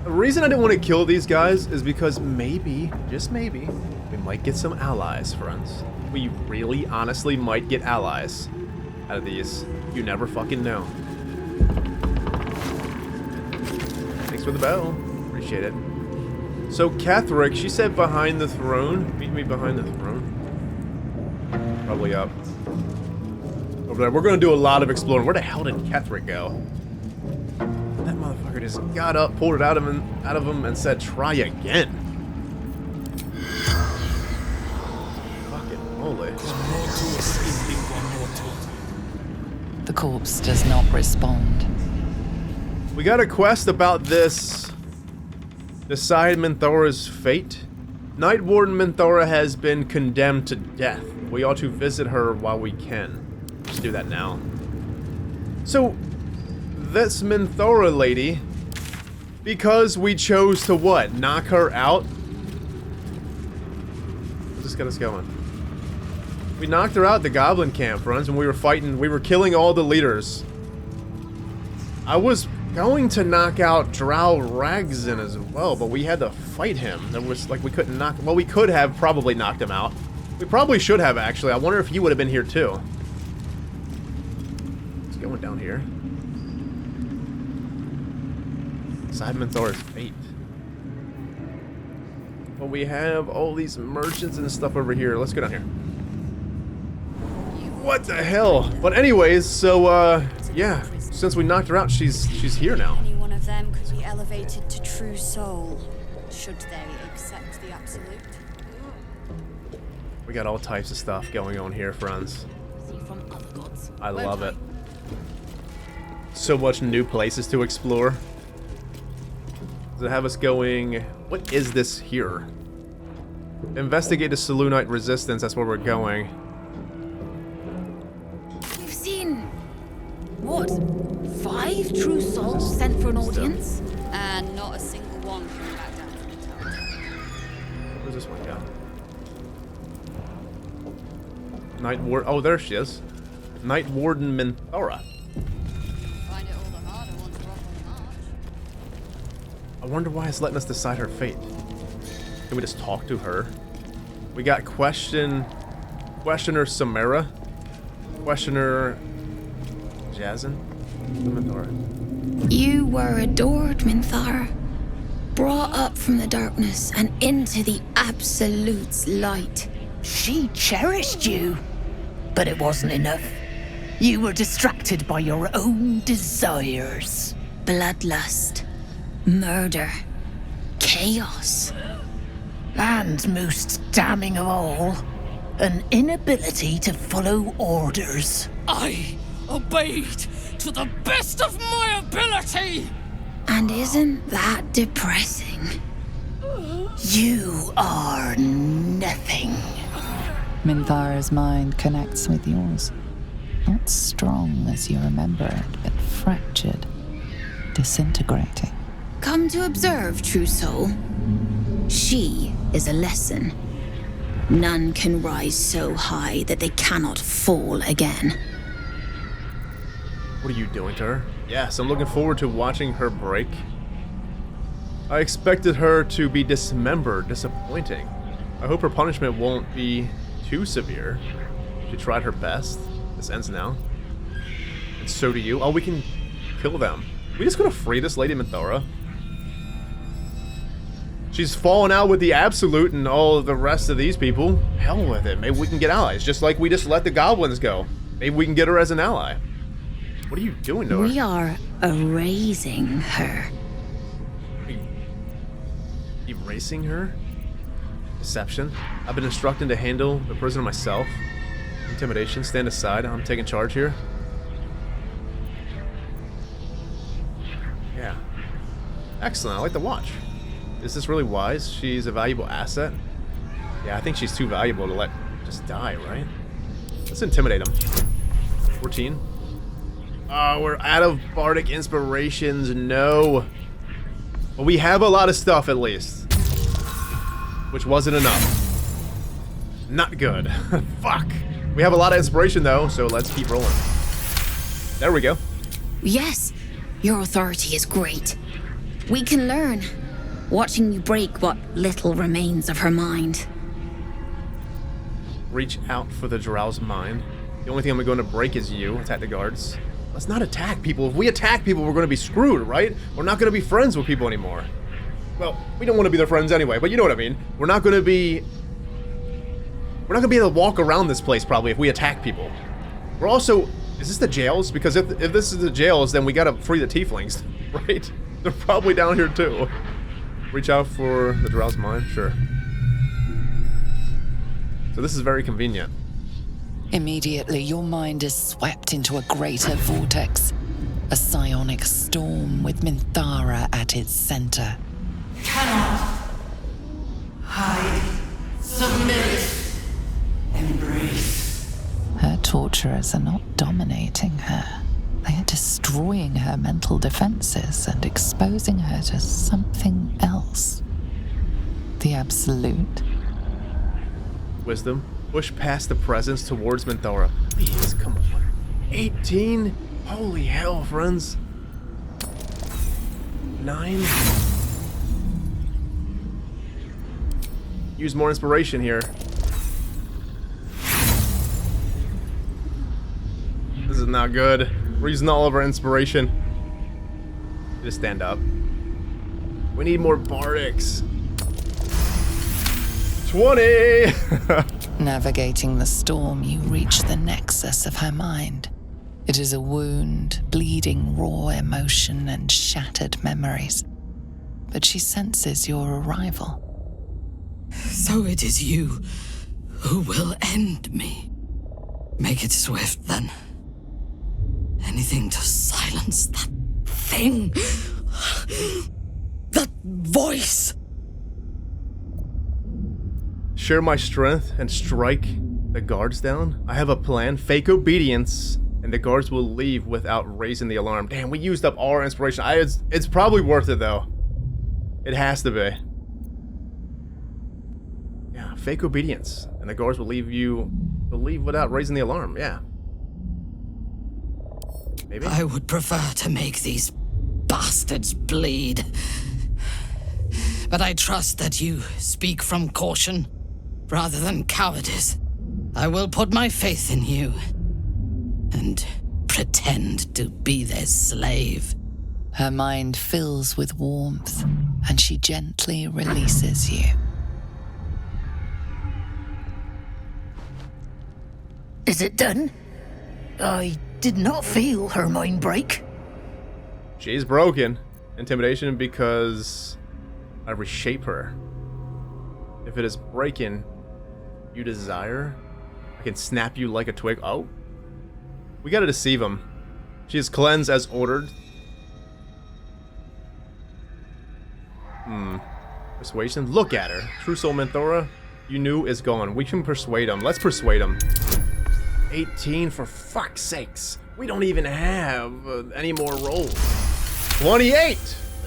[SPEAKER 1] The reason I didn't want to kill these guys is because maybe, just maybe, we might get some allies, friends. We really, honestly might get allies out of these. You never fucking know. Thanks for the bell. Appreciate it. So, Catherick, she said behind the throne. Meet me behind the throne. Probably up. Over there. We're going to do a lot of exploring. Where the hell did Catherick go? That motherfucker just got up, pulled it out of him, and said, try again. Fucking holy.
[SPEAKER 7] The corpse does not respond.
[SPEAKER 1] We got a quest about this. Decide Minthora's fate. Night Warden Minthora has been condemned to death. We ought to visit her while we can. Let's do that now. So, this Minthora lady, because we chose to what? Knock her out? Let's just get us going. We knocked her out at the Goblin camp, friends, when we were fighting. We were killing all the leaders. I was going to knock out Drow Ragzin as well, but we had to fight him. There was, like, we couldn't knock... Well, we could have probably knocked him out. We probably should have, actually. I wonder if you would have been here, too. Let's go down here. Decide Minthora's fate. Well, we have all these merchants and stuff over here. Let's go down here. What the hell? But anyways, so, yeah. Since we knocked her out, she's here now.
[SPEAKER 11] Any one of them could be elevated to true soul, should they accept the absolute.
[SPEAKER 1] We got all types of stuff going on here, friends. I love it. So much new places to explore. Does it have us going... What is this here? Investigate the Selûnite resistance. That's where we're going.
[SPEAKER 11] We've seen... what? 5 true souls sent for an audience? And not a single one coming back down from the tower.
[SPEAKER 1] Where's this one go? Night Warden. Oh, there she is. Night Warden Minthora.
[SPEAKER 11] Find it all the harder once we're off on the march.
[SPEAKER 1] I wonder why it's letting us decide her fate. Can we just talk to her? We got Questioner Samara. Questioner Jazin. Minthora.
[SPEAKER 11] You were adored, Minthara. Brought up from the darkness and into the Absolute's light.
[SPEAKER 5] She cherished you, but it wasn't enough. You were distracted by your own desires.
[SPEAKER 11] Bloodlust, murder, chaos.
[SPEAKER 5] And most damning of all, an inability to follow orders.
[SPEAKER 25] I obeyed to the best of my ability!
[SPEAKER 11] And isn't that depressing?
[SPEAKER 5] You are nothing.
[SPEAKER 7] Minthora's mind connects with yours. Not strong as you remember it, but fractured, disintegrating.
[SPEAKER 11] Come to observe, true soul. She is a lesson. None can rise so high that they cannot fall again.
[SPEAKER 1] What are you doing to her? Yes, I'm looking forward to watching her break. I expected her to be dismembered. Disappointing. I hope her punishment won't be too severe. She tried her best. This ends now. And so do you. Oh, we can kill them. We just gonna free this lady Minthora? She's fallen out with the Absolute and all of the rest of these people. Hell with it. Maybe we can get allies, just like we just let the goblins go. Maybe we can get her as an ally. What are you doing to her?
[SPEAKER 11] We are erasing her.
[SPEAKER 1] Erasing her? Deception. I've been instructed to handle the prisoner myself. Intimidation. Stand aside. I'm taking charge here. Yeah. Excellent. I like the watch. Is this really wise? She's a valuable asset. Yeah, I think she's too valuable to let just die, right? Let's intimidate him. 14. Oh, we're out of bardic inspirations. No. But we have a lot of stuff at least. Which wasn't enough. Not good. Fuck. We have a lot of inspiration though, so let's keep rolling. There we go.
[SPEAKER 11] Yes, your authority is great. We can learn, watching you break what little remains of her mind.
[SPEAKER 1] Reach out for the Drow's mind. The only thing I'm going to break is you. Attack the guards. Let's not attack people. If we attack people, we're going to be screwed, right? We're not going to be friends with people anymore. Well, we don't want to be their friends anyway, but you know what I mean. We're not going to be able to walk around this place probably if we attack people. We're also... Is this the jails? Because if this is the jails, then we got to free the tieflings, right? They're probably down here too. Reach out for the Drow's mind? Sure. So this is very convenient.
[SPEAKER 7] Immediately, your mind is swept into a greater vortex. A psionic storm with Minthara at its center.
[SPEAKER 9] Cannot hide, submit, embrace.
[SPEAKER 7] Her torturers are not dominating her. They are destroying her mental defenses and exposing her to something else. The Absolute.
[SPEAKER 1] Wisdom. Push past the presence towards Minthara. Please, come on. 18? Holy hell, friends. 9? Use more inspiration here. This is not good. We're using all of our inspiration. Just stand up. We need more bardics. 20!
[SPEAKER 7] Navigating the storm, you reach the nexus of her mind. It is a wound, bleeding raw emotion and shattered memories. But she senses your arrival.
[SPEAKER 16] So it is you who will end me. Make it swift, then. Anything to silence that thing. That voice.
[SPEAKER 1] Share my strength and strike the guards down. I have a plan. Fake obedience, and the guards will leave without raising the alarm. Damn, we used up all our inspiration. It's probably worth it, though. It has to be. Yeah, fake obedience, and the guards will leave without raising the alarm. Yeah. Maybe?
[SPEAKER 16] I would prefer to make these bastards bleed. But I trust that you speak from caution rather than cowardice. I will put my faith in you and pretend to be their slave.
[SPEAKER 7] Her mind fills with warmth, and she gently releases you.
[SPEAKER 5] Is it done? I did not feel her mind break.
[SPEAKER 1] She's broken. Intimidation because I reshape her. If it is breaking, you desire, I can snap you like a twig. Oh. We gotta deceive him. She is cleansed as ordered. Persuasion? Look at her. True Soul Minthara, you knew is gone. We can persuade him. Let's persuade him. 18 for fuck's sakes. We don't even have any more rolls. 28!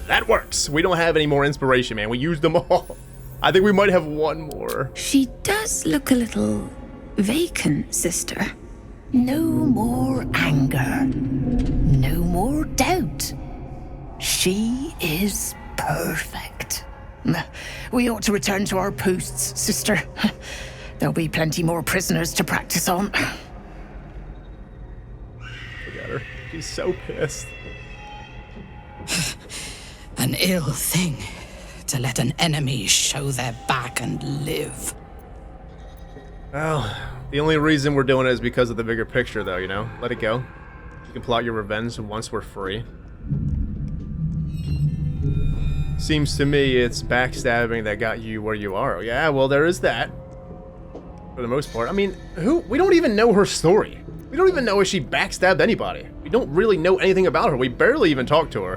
[SPEAKER 1] That works. We don't have any more inspiration, man. We used them all. I think we might have one more.
[SPEAKER 11] She does look a little vacant, sister.
[SPEAKER 5] No more anger. No more doubt. She is perfect. We ought to return to our posts, sister. There'll be plenty more prisoners to practice on.
[SPEAKER 1] Look at her. She's so pissed.
[SPEAKER 16] An ill thing to let an enemy show their back and live.
[SPEAKER 1] Well, the only reason we're doing it is because of the bigger picture, though, you know? Let it go. You can plot your revenge once we're free. Seems to me it's backstabbing that got you where you are. Yeah, well, there is that. For the most part. I mean, we don't even know her story. We don't even know if she backstabbed anybody. We don't really know anything about her. We barely even talked to her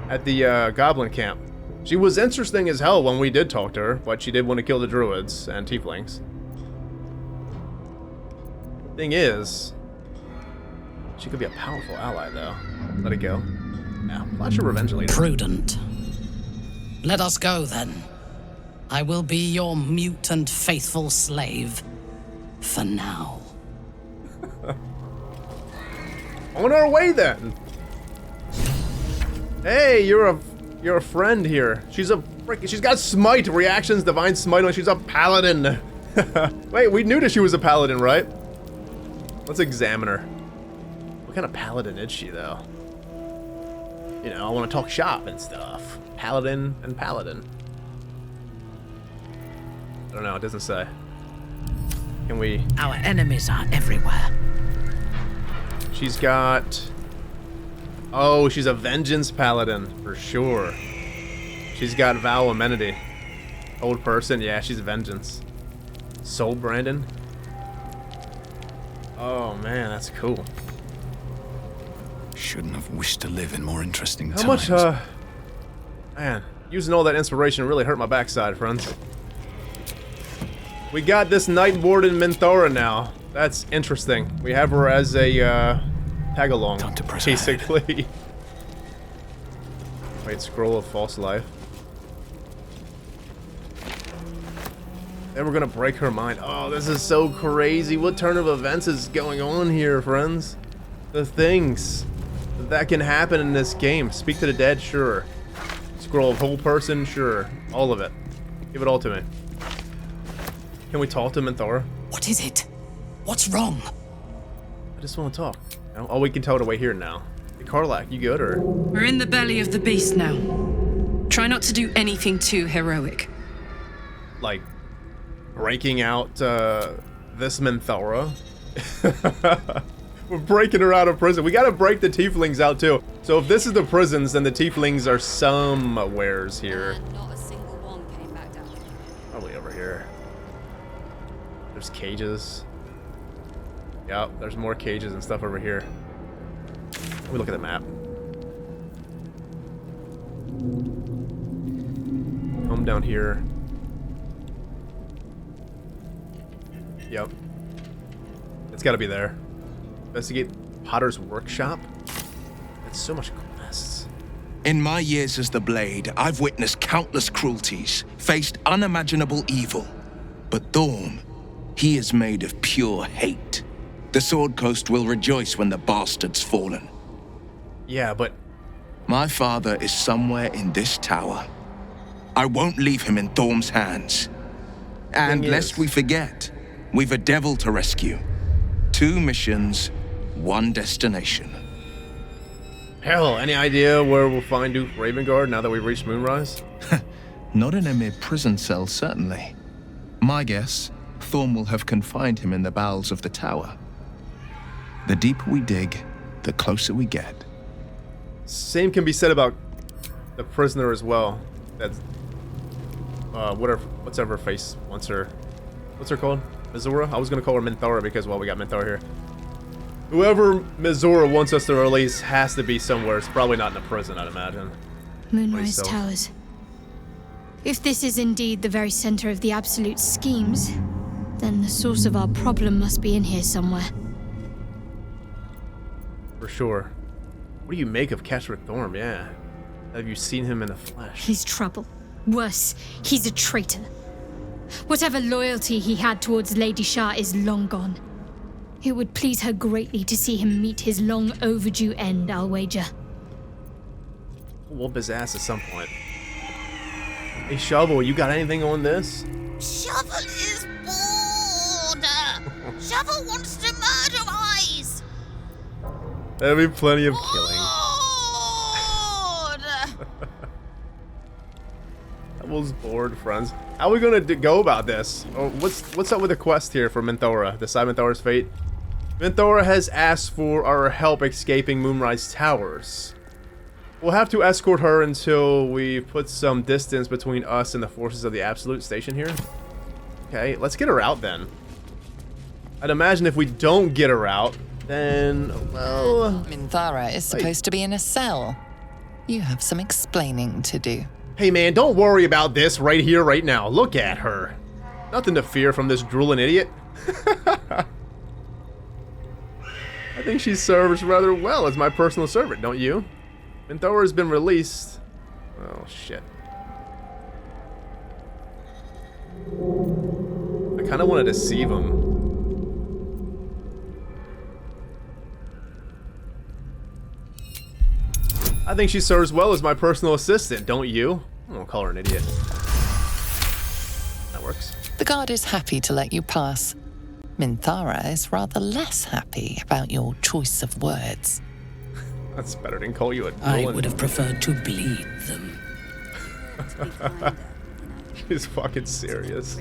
[SPEAKER 1] at the goblin camp. She was interesting as hell when we did talk to her, but she did want to kill the druids and tieflings. Thing is, she could be a powerful ally, though. Let it go. Yeah, plot your revenge later.
[SPEAKER 16] Prudent. Let us go, then. I will be your mute and faithful slave. For now.
[SPEAKER 1] On our way, then! Hey, you're a friend here. She's got smite, reactions, divine smite, and she's a paladin. Wait, we knew that she was a paladin, right? Let's examine her. What kind of paladin is she, though? You know, I want to talk shop and stuff. Paladin and paladin. I don't know, it doesn't say. Can we...
[SPEAKER 5] Our enemies are everywhere.
[SPEAKER 1] She's got... Oh, she's a vengeance paladin, for sure. She's got vow amenity. Old person, yeah, she's vengeance. Soul Brandon. Oh man, that's cool.
[SPEAKER 2] Shouldn't have wished to live in more interesting times.
[SPEAKER 1] How much, man, using all that inspiration really hurt my backside, friends. We got this Night Warden Minthara now. That's interesting. We have her as a, tag-along, basically. Wait, Scroll of False Life. Then we're gonna break her mind. Oh, this is so crazy. What turn of events is going on here, friends? The things that can happen in this game. Speak to the dead, sure. Scroll of Whole Person, sure. All of it. Give it all to me. Can we talk to Minthara?
[SPEAKER 16] What is it? What's wrong?
[SPEAKER 1] I just want to talk. Oh, we can tell her to wait here now. Hey, Karlach, you good, or?
[SPEAKER 4] We're in the belly of the beast now. Try not to do anything too heroic.
[SPEAKER 1] Like, breaking out, this Minthara? We're breaking her out of prison. We gotta break the tieflings out, too. So if this is the prisons, then the tieflings are somewheres here.
[SPEAKER 26] Not a single one came back down.
[SPEAKER 1] Probably over here. There's cages. Yep, there's more cages and stuff over here. Let me look at the map. Come down here. Yep. It's gotta be there. Investigate Potter's Workshop? That's so much quests.
[SPEAKER 8] In my years as the Blade, I've witnessed countless cruelties, faced unimaginable evil. But Thorm, he is made of pure hate. The Sword Coast will rejoice when the bastard's fallen.
[SPEAKER 1] Yeah, but...
[SPEAKER 8] My father is somewhere in this tower. I won't leave him in Thorm's hands. And lest we forget, we've a devil to rescue. 2 missions, 1 destination.
[SPEAKER 1] Hell, any idea where we'll find Duke Ravengard now that we've reached Moonrise?
[SPEAKER 23] Not in a mere prison cell, certainly. My guess, Thorm will have confined him in the bowels of the tower. The deeper we dig, the closer we get.
[SPEAKER 1] Same can be said about the prisoner as well. That's whatever face wants her. What's her called? Mizora? I was gonna call her Minthara because, well, we got Minthara here. Whoever Mizora wants us to release has to be somewhere. It's probably not in a prison, I'd imagine.
[SPEAKER 11] Moonrise Towers. If this is indeed the very center of the Absolute schemes, then the source of our problem must be in here somewhere.
[SPEAKER 1] For sure. What do you make of Catchrick Thorm? Yeah. Have you seen him in the flesh?
[SPEAKER 11] He's trouble. Worse, he's a traitor. Whatever loyalty he had towards Lady Shah is long gone. It would please her greatly to see him meet his long overdue end, I'll wager.
[SPEAKER 1] We'll whoop his ass at some point. Hey, Shovel, you got anything on this?
[SPEAKER 6] Shovel is bored. Shovel wants to murder Eyes.
[SPEAKER 1] There'll be plenty of killing. Shovel's bored, friends. How are we gonna go about this? Oh, what's up with the quest here for Minthara? Decide Minthara's fate. Minthara has asked for our help escaping Moonrise Towers. We'll have to escort her until we put some distance between us and the forces of the Absolute station here. Okay, let's get her out then. I'd imagine if we don't get her out, then, well...
[SPEAKER 7] Minthara is supposed to be in a cell. You have some explaining to do.
[SPEAKER 1] Hey man, don't worry about this right here, right now. Look at her. Nothing to fear from this drooling idiot. I think she serves rather well as my personal servant, don't you? Minthara has been released. Oh, shit. I kind of want to deceive him. I think she serves well as my personal assistant, don't you? I won't call her an idiot. That works.
[SPEAKER 7] The guard is happy to let you pass. Minthara is rather less happy about your choice of words.
[SPEAKER 1] That's better than call you a
[SPEAKER 16] I would have preferred to bleed them.
[SPEAKER 1] She's fucking serious.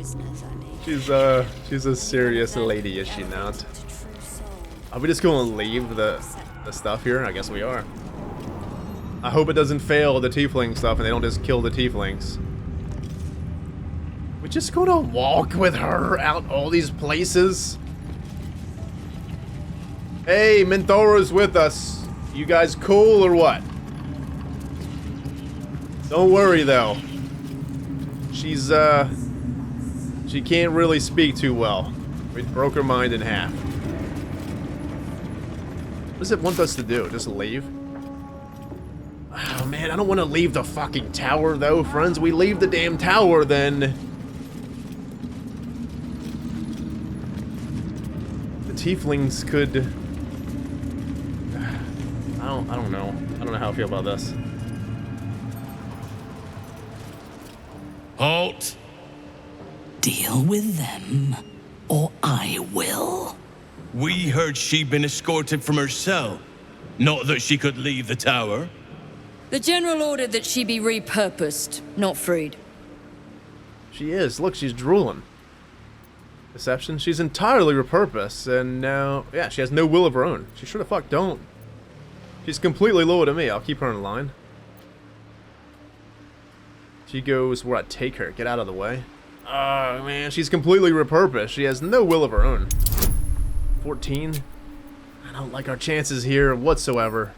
[SPEAKER 1] She's a serious lady, is she not? Are we just going to leave the stuff here? I guess we are. I hope it doesn't fail the tiefling stuff and they don't just kill the tieflings. We're just gonna walk with her out all these places. Hey, Minthara's with us. You guys cool or what? Don't worry though. She's she can't really speak too well. We broke her mind in half. What does it want us to do? Just leave? Oh man, I don't want to leave the fucking tower though, friends. We leave the damn tower, then the tieflings could. I don't know. I don't know how I feel about this.
[SPEAKER 6] Halt!
[SPEAKER 16] Deal with them, or I will.
[SPEAKER 6] We heard she'd been escorted from her cell. Not that she could leave the tower.
[SPEAKER 13] The general ordered that she be repurposed, not freed.
[SPEAKER 1] She is. Look, she's drooling. Deception. She's entirely repurposed, and now, yeah, she has no will of her own. She sure the fuck don't. She's completely loyal to me. I'll keep her in line. She goes where I take her. Get out of the way. Oh, man. She's completely repurposed. She has no will of her own. 14. I don't like our chances here whatsoever.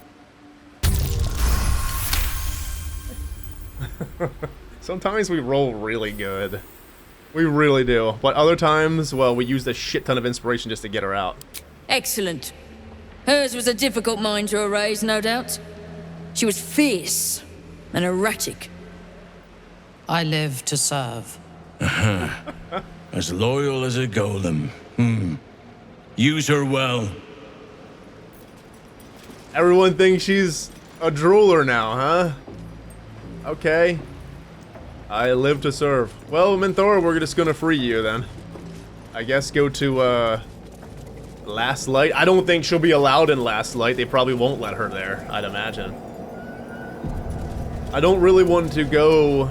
[SPEAKER 1] Sometimes we roll really good. We really do. But other times, well, we use a shit ton of inspiration just to get her out.
[SPEAKER 13] Excellent. Hers was a difficult mind to erase, no doubt. She was fierce and erratic.
[SPEAKER 16] I live to serve.
[SPEAKER 6] As loyal as a golem. Use her well.
[SPEAKER 1] Everyone thinks she's a drooler now, huh? Okay. I live to serve. Well, Minthara, we're just gonna free you then. I guess go to, Last Light. I don't think she'll be allowed in Last Light. They probably won't let her there, I'd imagine. I don't really want to go...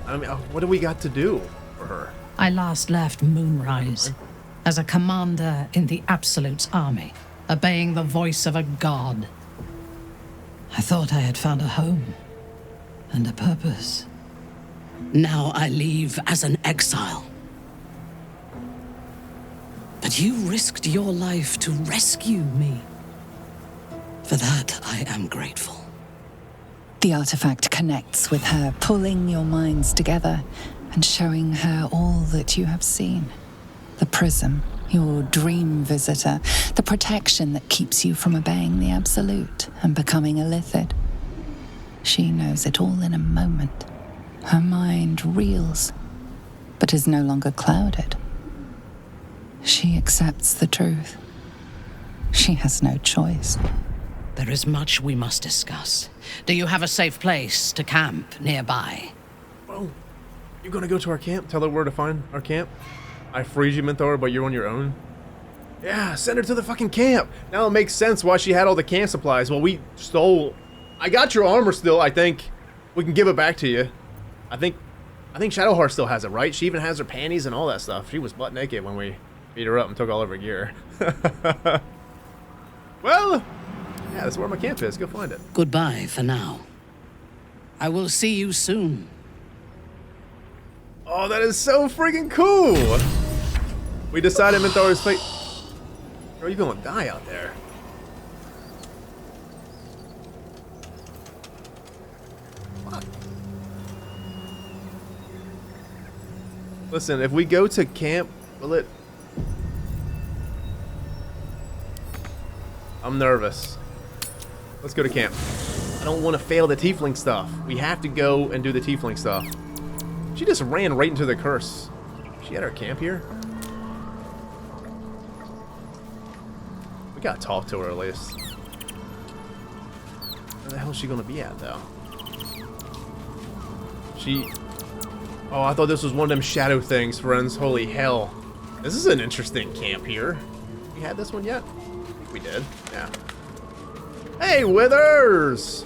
[SPEAKER 1] I mean, what do we got to do for her?
[SPEAKER 16] I last left Moonrise as a commander in the Absolute's army, obeying the voice of a god. I thought I had found a home and a purpose. Now I leave as an exile. But you risked your life to rescue me. For that, I am grateful.
[SPEAKER 7] The artifact connects with her, pulling your minds together and showing her all that you have seen. The prism, your dream visitor, the protection that keeps you from obeying the Absolute and becoming a Lithid. She knows it all in a moment. Her mind reels, but is no longer clouded. She accepts the truth. She has no choice.
[SPEAKER 16] There is much we must discuss. Do you have a safe place to camp nearby?
[SPEAKER 1] Oh, you're gonna go to our camp? Tell her where to find our camp? I freed you, Minthara, but you're on your own? Yeah, send her to the fucking camp. Now it makes sense why she had all the camp supplies. Well, we stole... I got your armor still, I think. We can give it back to you. I think Shadowheart still has it, right? She even has her panties and all that stuff. She was butt naked when we beat her up and took all of her gear. Well... yeah, that's where my camp is. Go find it.
[SPEAKER 16] Goodbye for now. I will see you soon.
[SPEAKER 1] Oh, that is so freaking cool! We decided Minthora's fate. Bro, you gonna die out there. What? Listen, if we go to camp, will it... I'm nervous. Let's go to camp. I don't want to fail the tiefling stuff. We have to go and do the tiefling stuff. She just ran right into the curse. She had our camp here? We gotta talk to her at least. Where the hell is she gonna be at, though? She... Oh, I thought this was one of them shadow things, friends. Holy hell. This is an interesting camp here. We had this one yet? I think we did. Yeah. Hey, Withers!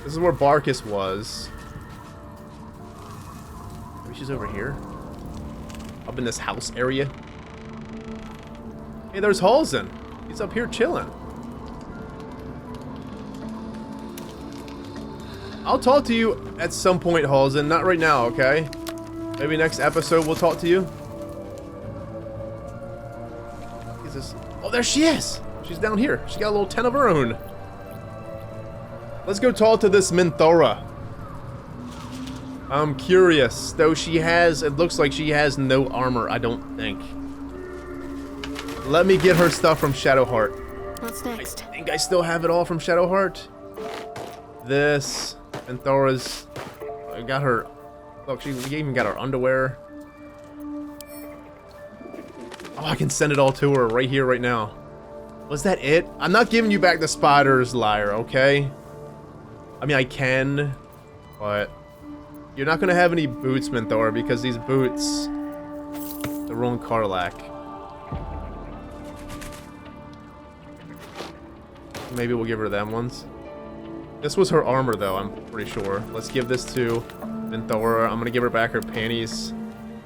[SPEAKER 1] This is where Barkus was. Maybe she's over here. Up in this house area. Hey, there's Halsin. He's up here chilling. I'll talk to you at some point, Halsin. Not right now, okay? Maybe next episode we'll talk to you. Is this... Oh, there she is! She's down here. She got a little tent of her own. Let's go talk to this Minthora. I'm curious, though she has... It looks like she has no armor, I don't think. Let me get her stuff from Shadowheart.
[SPEAKER 11] What's next?
[SPEAKER 1] I think I still have it all from Shadowheart. This... Minthora's... I got her... Look, we even got her underwear. Oh, I can send it all to her right here, right now. Was that it? I'm not giving you back the spiders, liar, okay? I mean, I can, but... You're not gonna have any boots, Minthora, because these boots... The wrong Karlach. Maybe we'll give her them ones. This was her armor, though, I'm pretty sure. Let's give this to Minthora. I'm gonna give her back her panties.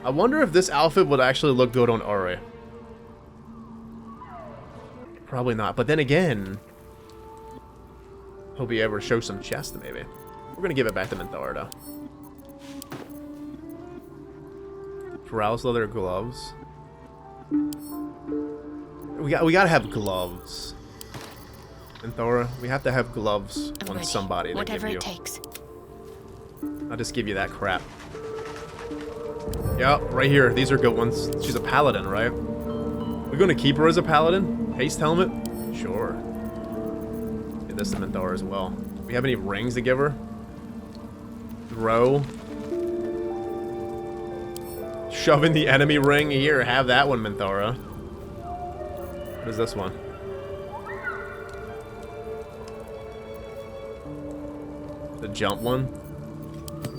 [SPEAKER 1] I wonder if this outfit would actually look good on Ari. Probably not, but then again... He'll be able to show some chest, maybe. We're gonna give it back to Minthora, though. Prowse leather gloves. We gotta have gloves. Minthora, we have to have gloves on somebody to
[SPEAKER 11] Whatever
[SPEAKER 1] give you.
[SPEAKER 11] it takes.
[SPEAKER 1] I'll just give you that crap. Yep, right here. These are good ones. She's a paladin, right? We're gonna keep her as a paladin? Haste helmet? Sure. Give this to Minthora as well. Do we have any rings to give her? Throw. Shoving the enemy ring. Here, have that one, Minthora. What is this one? The jump one?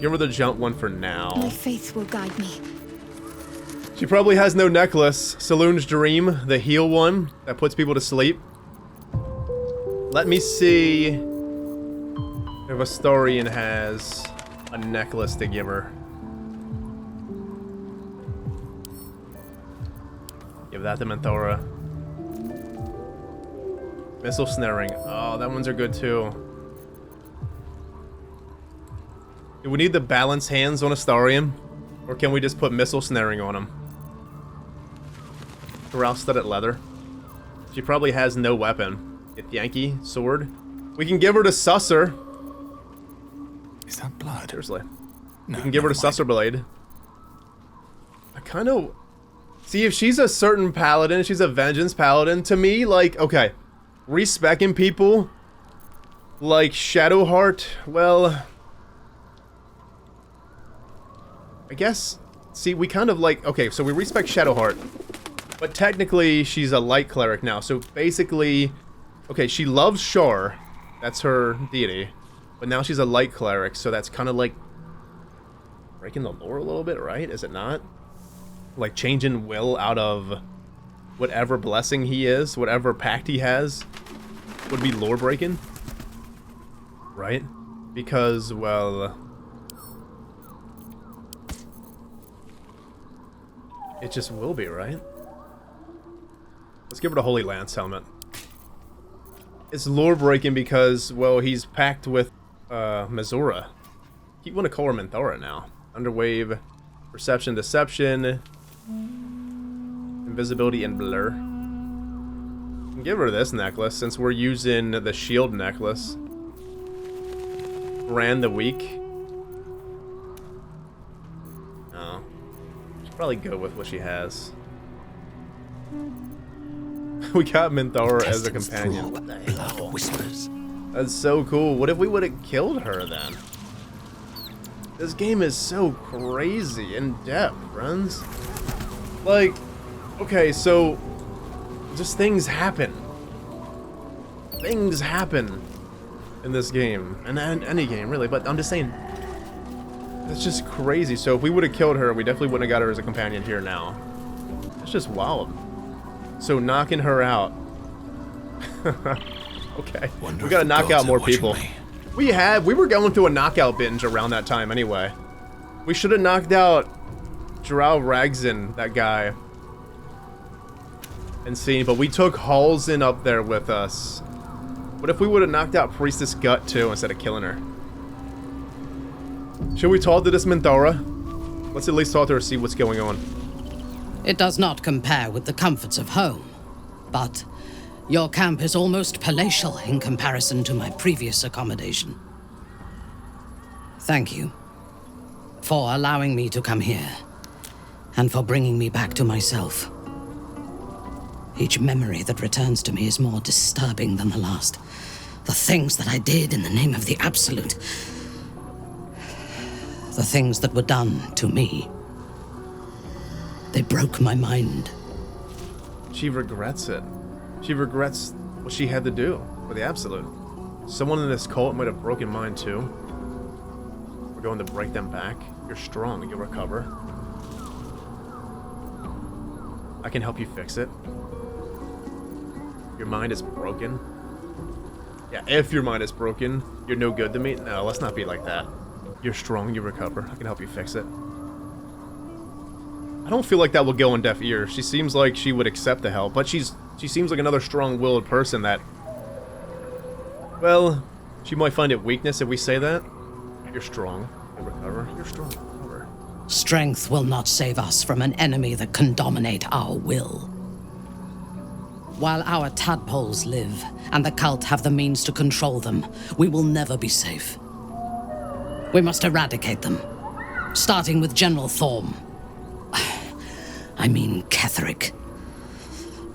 [SPEAKER 1] Give her the jump one for now.
[SPEAKER 11] My faith will guide me.
[SPEAKER 1] She probably has no necklace. Saloon's Dream, the heal one that puts people to sleep. Let me see if Astarion has a necklace to give her. Give that to Minthora. Missile snaring. Oh, that ones are good too. Do we need the balanced hands on Astarion? Or can we just put missile snaring on him? Corral-studded leather. She probably has no weapon. Get Yankee sword. We can give her to Susser.
[SPEAKER 27] Is that blood?
[SPEAKER 1] Seriously. No, we can give her to Susser Blade. I kind of... See, if she's a certain paladin, she's a vengeance paladin, to me, like, okay. Respecking people like Shadowheart, well... I guess... See, we kind of like... Okay, so we respect Shadowheart. But technically, she's a light cleric now. So basically... Okay, she loves Shar. That's her deity. But now she's a light cleric, so that's kind of like... breaking the lore a little bit, right? Is it not? Like changing Will out of whatever blessing he is, whatever pact he has, would be lore breaking. Right? Because, well... it just will be, right? Let's give her the Holy Lance helmet. It's lore breaking because, well, he's packed with Missoura. Keep want to call her Minthara now. Underwave, perception, deception, invisibility, and blur. Can give her this necklace since we're using the shield necklace. Brand the weak. Oh, should probably go with what she has. We got Minthara as a companion. What the hell?
[SPEAKER 2] Whispers.
[SPEAKER 1] That's so cool. What if we would have killed her then? This game is so crazy in depth, friends. Like, okay, so just things happen. Things happen in this game, and any game really. But I'm just saying, it's just crazy. So if we would have killed her, we definitely wouldn't have got her as a companion here now. It's just wild. So knocking her out. Okay, we gotta knock out more people. We were going through a knockout binge around that time anyway. We should have knocked out Drow Ragzin, that guy. And seen, but we took Halsin up there with us. What if we would have knocked out Priestess Gut too instead of killing her? Should we talk to this Minthara? Let's at least talk to her, see what's going on.
[SPEAKER 16] It does not compare with the comforts of home, but your camp is almost palatial in comparison to my previous accommodation. Thank you for allowing me to come here, and for bringing me back to myself. Each memory that returns to me is more disturbing than the last. The things that I did in the name of the Absolute. The things that were done to me. They broke my mind.
[SPEAKER 1] She regrets it. She regrets what she had to do for the Absolute. Someone in this cult might have broken mine too. We're going to break them back. You're strong. You'll recover. I can help you fix it. Your mind is broken. Yeah, if your mind is broken, you're no good to me. No, let's not be like that. You're strong. You recover. I can help you fix it. I don't feel like that will go on deaf ears. She seems like she would accept the help, but she seems like another strong-willed person that, well, she might find it weakness if we say that. You're strong. You'll recover. You're strong. Recover.
[SPEAKER 16] Strength will not save us from an enemy that can dominate our will. While our tadpoles live, and the cult have the means to control them, we will never be safe. We must eradicate them, starting with General Thorm. I mean Ketheric.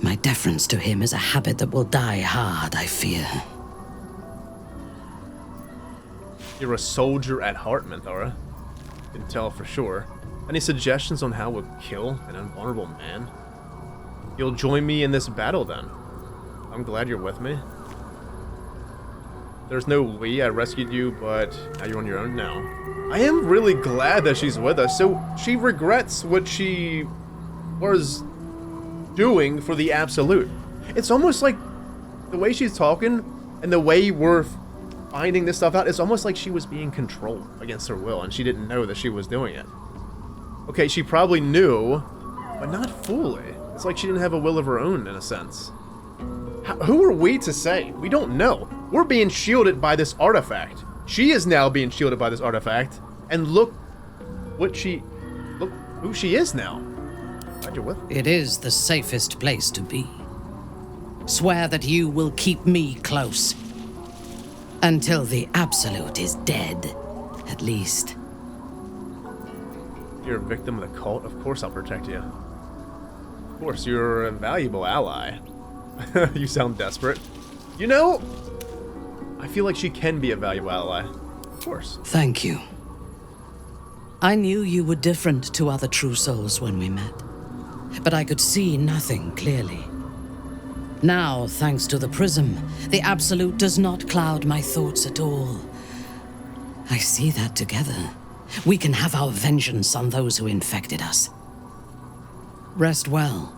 [SPEAKER 16] My deference to him is a habit that will die hard, I fear.
[SPEAKER 1] You're a soldier at heart, Minthara. Can tell for sure. Any suggestions on how we'll kill an invulnerable man? You'll join me in this battle then. I'm glad you're with me. There's no we. I rescued you, but now you're on your own now. I am really glad that she's with us. So she regrets what she was doing for the Absolute. It's almost like the way she's talking and the way we're finding this stuff out, it's almost like she was being controlled against her will and she didn't know that she was doing it. Okay, she probably knew, but not fully. It's like she didn't have a will of her own in a sense. Who are we to say? We don't know. We're being shielded by this artifact. She is now being shielded by this artifact, and look who she is now. Glad you're with me.
[SPEAKER 16] It is the safest place to be. Swear that you will keep me close. Until the Absolute is dead, at least.
[SPEAKER 1] You're a victim of the cult. Of course I'll protect you. Of course, you're a valuable ally. You sound desperate. You know, I feel like she can be a valuable ally. Of course.
[SPEAKER 16] Thank you. I knew you were different to other true souls when we met, but I could see nothing clearly. Now, thanks to the prism, the Absolute does not cloud my thoughts at all. I see that together, we can have our vengeance on those who infected us. Rest well,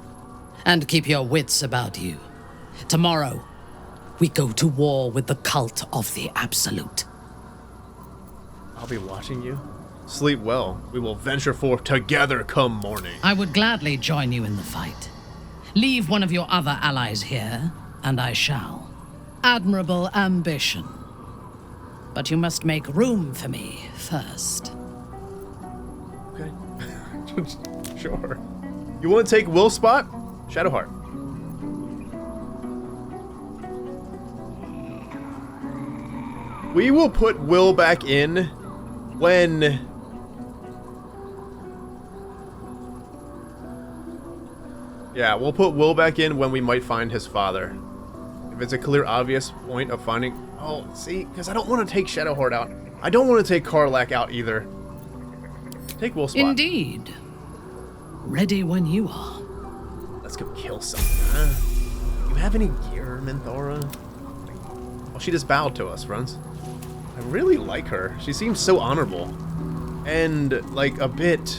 [SPEAKER 16] and keep your wits about you. Tomorrow, we go to war with the cult of the Absolute.
[SPEAKER 1] I'll be watching you. Sleep well. We will venture forth together come morning.
[SPEAKER 16] I would gladly join you in the fight. Leave one of your other allies here, and I shall. Admirable ambition. But you must make room for me first.
[SPEAKER 1] Okay. Sure. You want to take Will's spot? Shadowheart. We will put Will back in when... Yeah, we'll put Will back in when we might find his father. If it's a clear, obvious point of finding... Oh, see? Because I don't want to take Shadowheart out. I don't want to take Karlach out either. Take Will's spot.
[SPEAKER 16] Indeed. Ready when you are.
[SPEAKER 1] Let's go kill something. You have any gear, Minthora? Well, she just bowed to us, friends. I really like her. She seems so honorable. And, like, a bit...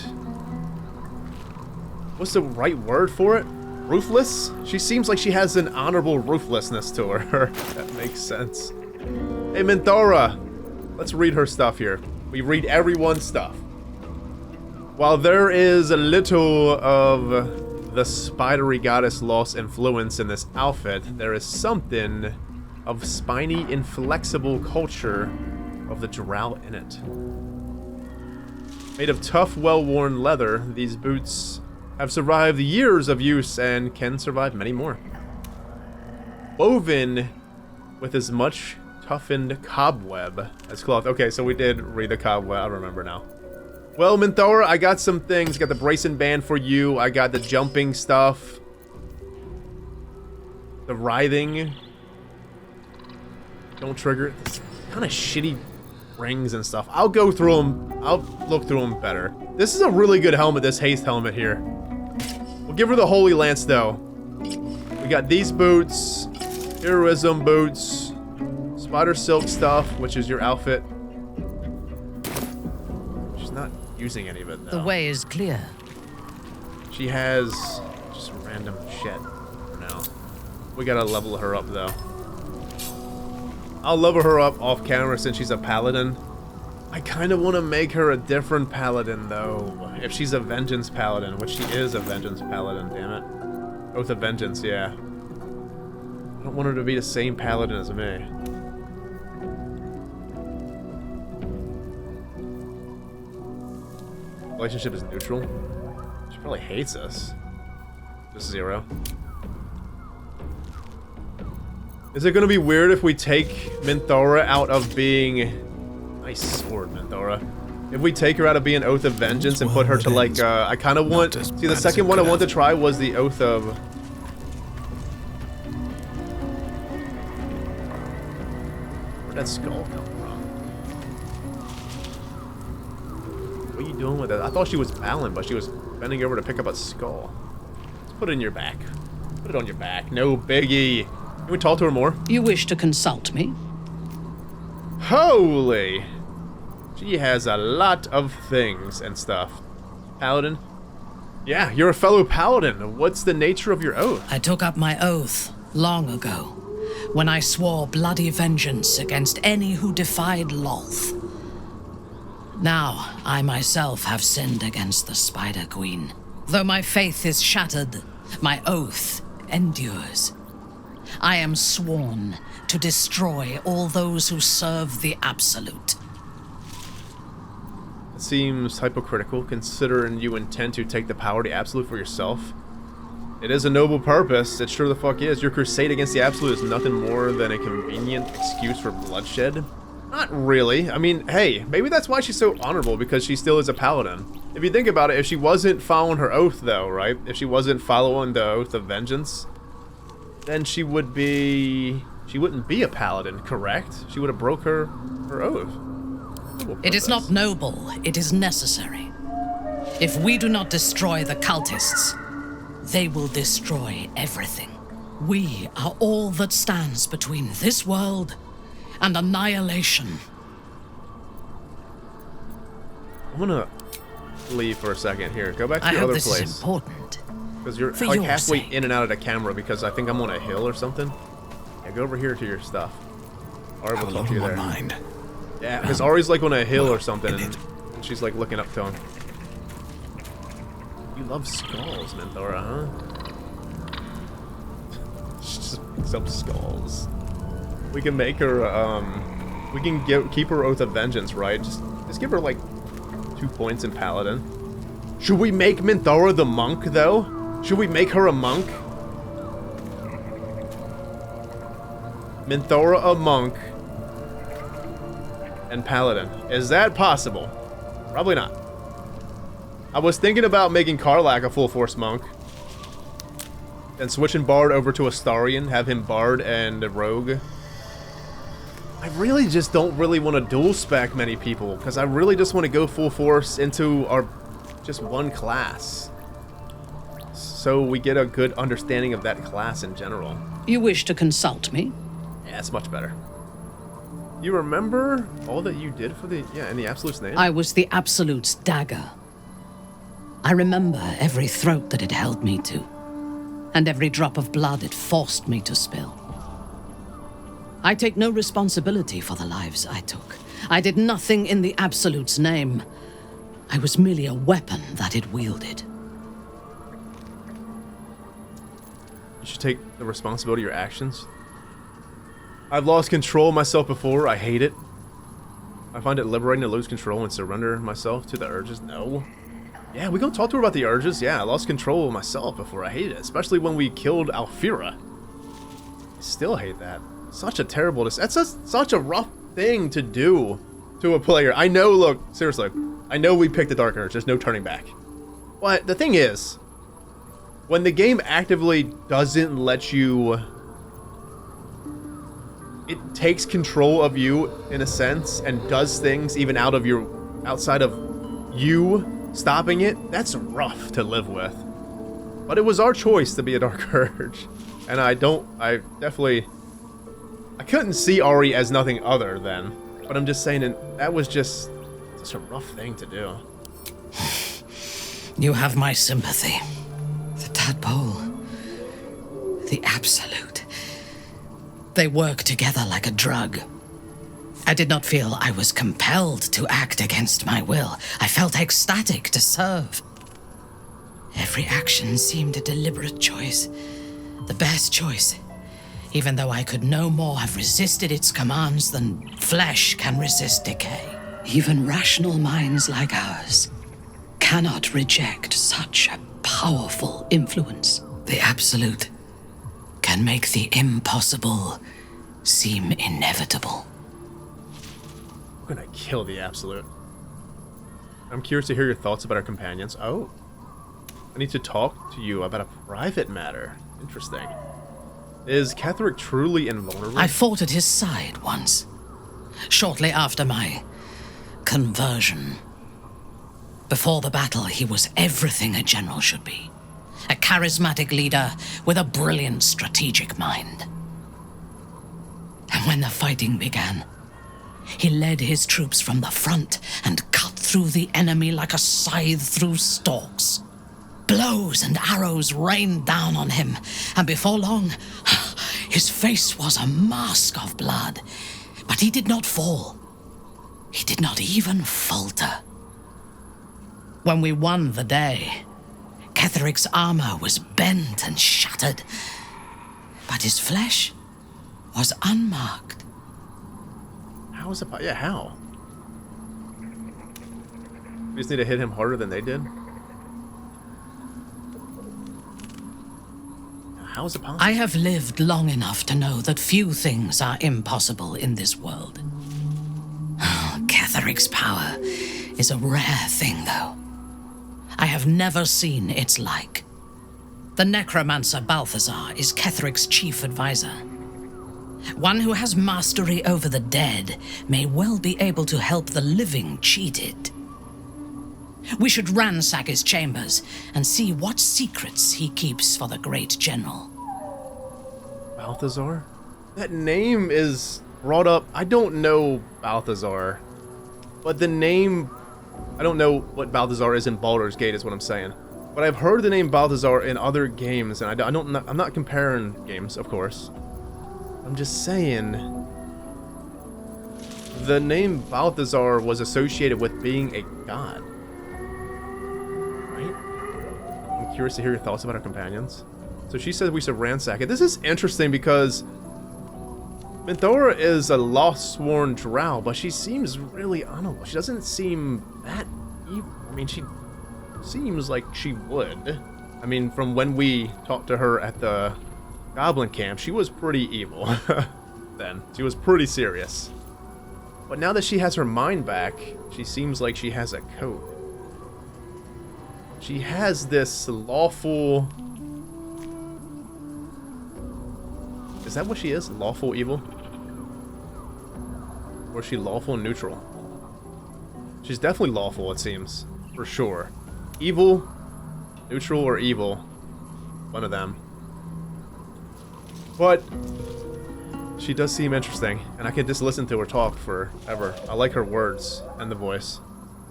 [SPEAKER 1] What's the right word for it? Ruthless? She seems like she has an honorable ruthlessness to her. That makes sense. Hey, Minthora! Let's read her stuff here. We read everyone's stuff. While there is a little of the spidery goddess lost influence in this outfit, there is something of spiny, inflexible culture of the Drow in it. Made of tough, well-worn leather, these boots have survived years of use and can survive many more. Woven with as much toughened cobweb as cloth. Okay, so we did read the cobweb. I remember now. Well, Minthora, I got some things. Got the bracing band for you. I got the jumping stuff. The writhing. Don't trigger it. This kind of shitty rings and stuff. I'll go through them. I'll look through them better. This is a really good helmet, this haste helmet here. We'll give her the Holy Lance, though. We got these boots. Heroism boots. Spider silk stuff, which is your outfit. She's not using any of it, though.
[SPEAKER 16] The way is clear.
[SPEAKER 1] She has just random shit for now. We gotta level her up, though. I'll level her up off camera since she's a paladin. I kind of want to make her a different paladin, though. If she's a vengeance paladin, which she is a vengeance paladin, damn it. Oath of Vengeance, yeah. I don't want her to be the same paladin as me. Relationship is neutral. She probably hates us. Just 0. Is it gonna be weird if we take Minthora out of being... Nice sword, Minthora. If we take her out of being Oath of Vengeance and put her to, like, I kind of want... See, the second one I want to try was the Oath of... Where'd that skull come from? What are you doing with it? I thought she was bowing, but she was bending over to pick up a skull. Let's put it in your back. Put it on your back. No biggie. Can we talk to her more?
[SPEAKER 16] You wish to consult me?
[SPEAKER 1] Holy! She has a lot of things and stuff. Paladin? Yeah, you're a fellow paladin. What's the nature of your oath?
[SPEAKER 16] I took up my oath long ago, when I swore bloody vengeance against any who defied Lolth. Now, I myself have sinned against the Spider Queen. Though my faith is shattered, my oath endures. I am sworn to destroy all those who serve the Absolute.
[SPEAKER 1] It seems hypocritical, considering you intend to take the power of the Absolute for yourself. It is a noble purpose, it sure the fuck is. Your crusade against the Absolute is nothing more than a convenient excuse for bloodshed. Not really. I mean, hey, maybe that's why she's so honorable, because she still is a paladin. If you think about it, if she wasn't following her oath, though, right? If she wasn't following the Oath of Vengeance, then she would be... She wouldn't be a paladin, correct? She would have broke her oath.
[SPEAKER 16] It is not noble, it is necessary. If we do not destroy the cultists, they will destroy everything. We are all that stands between this world and annihilation.
[SPEAKER 1] I'm gonna leave for a second here. Go back to
[SPEAKER 16] I
[SPEAKER 1] your
[SPEAKER 16] hope
[SPEAKER 1] other
[SPEAKER 16] this
[SPEAKER 1] place.
[SPEAKER 16] is important.
[SPEAKER 1] Because you're
[SPEAKER 16] For
[SPEAKER 1] like
[SPEAKER 16] your
[SPEAKER 1] halfway
[SPEAKER 16] sake.
[SPEAKER 1] in and out of the camera because I think I'm on a hill or something. Yeah, go over here to your stuff. Ari will talk to you there.
[SPEAKER 2] Mind.
[SPEAKER 1] Yeah, because Ari's like on a hill or something and she's like looking up to him. You love skulls, Minthora, huh? She just picks up skulls. We can make her, We can keep her Oath of Vengeance, right? Just give her, like, 2 points in Paladin. Should we make Minthara the monk, though? Should we make her a monk? Minthara a monk. And Paladin. Is that possible? Probably not. I was thinking about making Karlach a full force monk. Then switching Bard over to Astarion, have him Bard and Rogue. I really just don't really want to dual spec many people, because I really just want to go full force into our just one class. So we get a good understanding of that class in general.
[SPEAKER 16] You wish to consult me?
[SPEAKER 1] Yeah, it's much better. You remember all that you did for the, in the Absolute's name?
[SPEAKER 16] I was the Absolute's dagger. I remember every throat that it held me to, and every drop of blood it forced me to spill. I take no responsibility for the lives I took. I did nothing in the Absolute's name. I was merely a weapon that it wielded.
[SPEAKER 1] You should take the responsibility of your actions. I've lost control of myself before. I hate it. I find it liberating to lose control and surrender myself to the urges. No. Yeah, we gonna talk to her about the urges. Yeah, I lost control of myself before. I hate it, especially when we killed Alfira. I still hate that. Such a terrible... That's such a rough thing to do to a player. I know, look, seriously. I know we picked the Dark Urge. There's no turning back. But the thing is, when the game actively doesn't let you... It takes control of you, in a sense, and does things even outside of you stopping it, that's rough to live with. But it was our choice to be a Dark Urge. And I couldn't see Ari as nothing other than, but I'm just saying that was just such a rough thing to do.
[SPEAKER 16] You have my sympathy. The tadpole, the Absolute. They work together like a drug. I did not feel I was compelled to act against my will. I felt ecstatic to serve. Every action seemed a deliberate choice, the best choice. Even though I could no more have resisted its commands than flesh can resist decay. Even rational minds like ours cannot reject such a powerful influence. The Absolute can make the impossible seem inevitable.
[SPEAKER 1] I'm gonna kill the Absolute. I'm curious to hear your thoughts about our companions. Oh. I need to talk to you about a private matter. Interesting. Is Ketheric truly invulnerable?
[SPEAKER 16] I fought at his side once, shortly after my conversion. Before the battle, he was everything a general should be. A charismatic leader with a brilliant strategic mind. And when the fighting began, he led his troops from the front and cut through the enemy like a scythe through stalks. Blows and arrows rained down on him, and before long, his face was a mask of blood. But he did not fall. He did not even falter. When we won the day, Ketheric's armor was bent and shattered, but his flesh was unmarked.
[SPEAKER 1] How is it? Yeah, how? We just need to hit him harder than they did? How is it possible?
[SPEAKER 16] I have lived long enough to know that few things are impossible in this world. Ketheric's power is a rare thing, though. I have never seen its like. The necromancer Balthazar is Ketheric's chief advisor. One who has mastery over the dead may well be able to help the living cheat it. We should ransack his chambers and see what secrets he keeps for the great general.
[SPEAKER 1] Balthazar? That name is brought up. I don't know Balthazar, but the name... I don't know what Balthazar is in Baldur's Gate is what I'm saying. But I've heard the name Balthazar in other games, and I'm not comparing games, of course. I'm just saying... The name Balthazar was associated with being a god. I'm curious to hear your thoughts about our companions. So she said we should ransack it. This is interesting because Minthora is a lost-sworn drow, but she seems really honorable. She doesn't seem that evil. I mean, she seems like she would. I mean, from when we talked to her at the Goblin camp, she was pretty evil. Then. She was pretty serious. But now that she has her mind back, she seems like she has a code. She has this lawful... Is that what she is? Lawful evil? Or is she lawful neutral? She's definitely lawful, it seems. For sure. Evil, neutral, or evil. One of them. But she does seem interesting, and I could just listen to her talk forever. I like her words and the voice.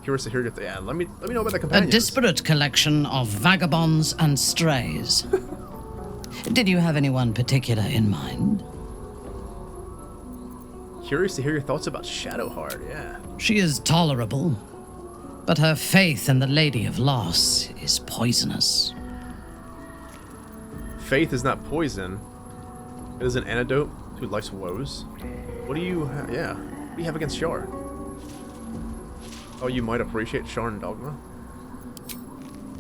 [SPEAKER 1] Curious to hear your yeah, let me know about the companions.
[SPEAKER 16] A disparate collection of vagabonds and strays. Did you have anyone particular in mind?
[SPEAKER 1] Curious to hear your thoughts about Shadowheart, yeah.
[SPEAKER 16] She is tolerable, but her faith in the Lady of Loss is poisonous.
[SPEAKER 1] Faith is not poison. It is an antidote to life's woes. What do you yeah. What do you have against Shar? Oh, you might appreciate Sharan dogma?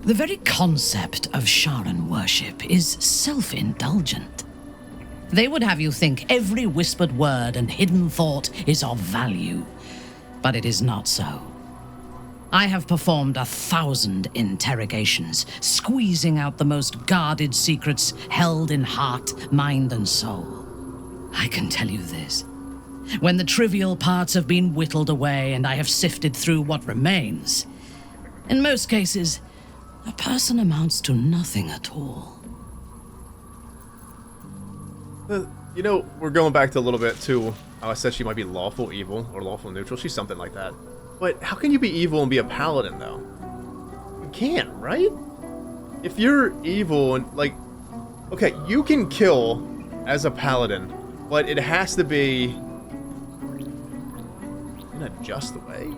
[SPEAKER 16] The very concept of Sharan worship is self-indulgent. They would have you think every whispered word and hidden thought is of value, but it is not so. I have performed 1,000 interrogations, squeezing out the most guarded secrets held in heart, mind, and soul. I can tell you this. When the trivial parts have been whittled away and I have sifted through what remains, in most cases, a person amounts to nothing at all.
[SPEAKER 1] You know, we're going back to a little bit to how I said she might be lawful evil or lawful neutral. She's something like that. But how can you be evil and be a paladin, though? You can't, right? If you're evil and, like... Okay, you can kill as a paladin, but it has to be in a just way,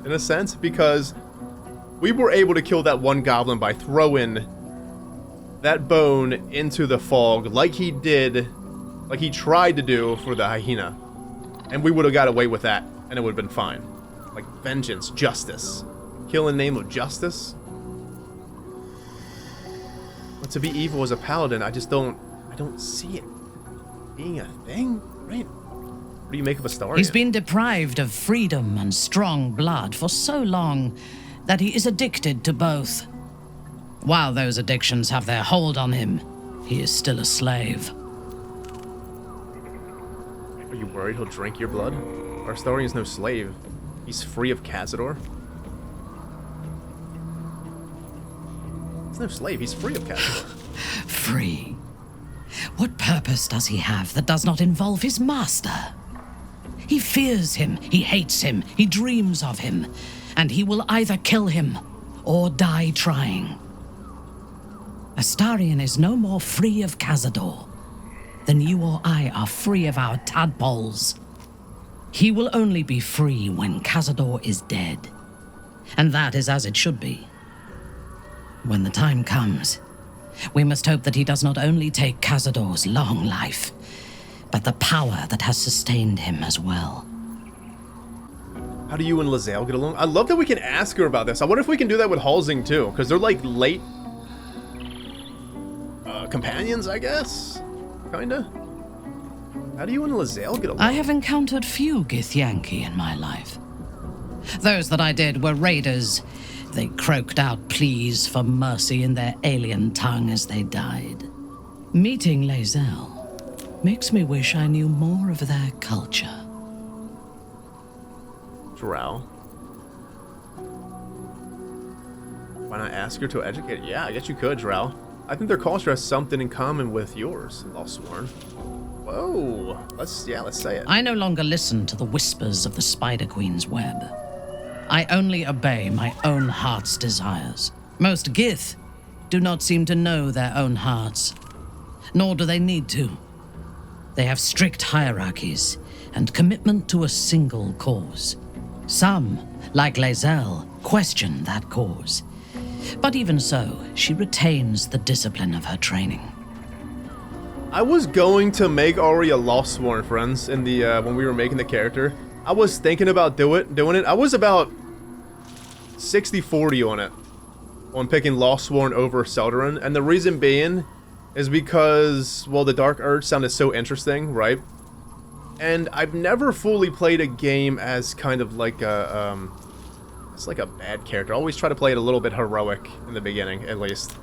[SPEAKER 1] in a sense, because we were able to kill that one goblin by throwing that bone into the fog like he did, like he tried to do for the hyena. And we would have got away with that, and it would have been fine. Like vengeance, justice. Kill in the name of justice. But to be evil as a paladin, I don't see it being a thing, right? What do you make of Astarian?
[SPEAKER 16] He's been deprived of freedom and strong blood for so long that he is addicted to both. While those addictions have their hold on him, he is still a slave.
[SPEAKER 1] Are you worried he'll drink your blood? Astarian's no slave. He's free of Cazador. He's no slave, he's free of Cazador.
[SPEAKER 16] Free? What purpose does he have that does not involve his master? He fears him, he hates him, he dreams of him, and he will either kill him or die trying. Astarian is no more free of Cazador than you or I are free of our tadpoles. He will only be free when Cazador is dead, and that is as it should be. When the time comes, we must hope that he does not only take Cazador's long life, but the power that has sustained him as well.
[SPEAKER 1] How do you and Lae'zel get along? I love that we can ask her about this. I wonder if we can do that with Halsing too, because they're like late companions, I guess? Kinda? How do you and Lae'zel get along?
[SPEAKER 16] I have encountered few Githyanki in my life. Those that I did were raiders. They croaked out pleas for mercy in their alien tongue as they died. Meeting Lae'zel makes me wish I knew more of their culture.
[SPEAKER 1] Drow. Why not ask her to educate? Yeah, I guess you could, Drow. I think their culture has something in common with yours, Lostsworn. Whoa. Let's say it.
[SPEAKER 16] I no longer listen to the whispers of the Spider Queen's web. I only obey my own heart's desires. Most Gith do not seem to know their own hearts, nor do they need to. They have strict hierarchies and commitment to a single cause. Some, like Lae'zel, question that cause. But even so, she retains the discipline of her training.
[SPEAKER 1] I was going to make Ari a Lostsworn, friends, in the when we were making the character. I was thinking about doing it. I was about 60-40 on it, on picking Lostsworn over Seldarine, and the reason being is because, well, the Dark Urge sounded so interesting, right? And I've never fully played a game as kind of like a, it's like a bad character. I always try to play it a little bit heroic in the beginning, at least.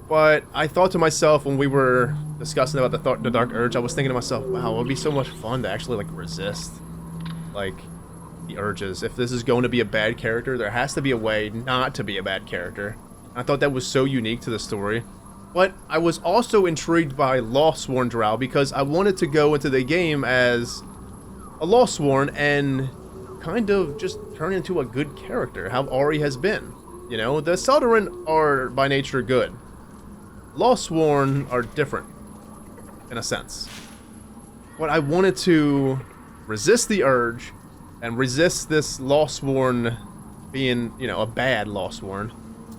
[SPEAKER 1] But I thought to myself when we were discussing about the Dark Urge, I was thinking to myself, wow, it would be so much fun to actually, like, resist, like, the urges. If this is going to be a bad character, there has to be a way not to be a bad character. I thought that was so unique to the story. But I was also intrigued by Lostsworn Drow because I wanted to go into the game as a Lostsworn and kind of just turn into a good character, how Ari has been. You know, the Seldarine are by nature good. Lostsworn are different, in a sense. But I wanted to resist the urge and resist this Lostsworn being, you know, a bad Lostsworn.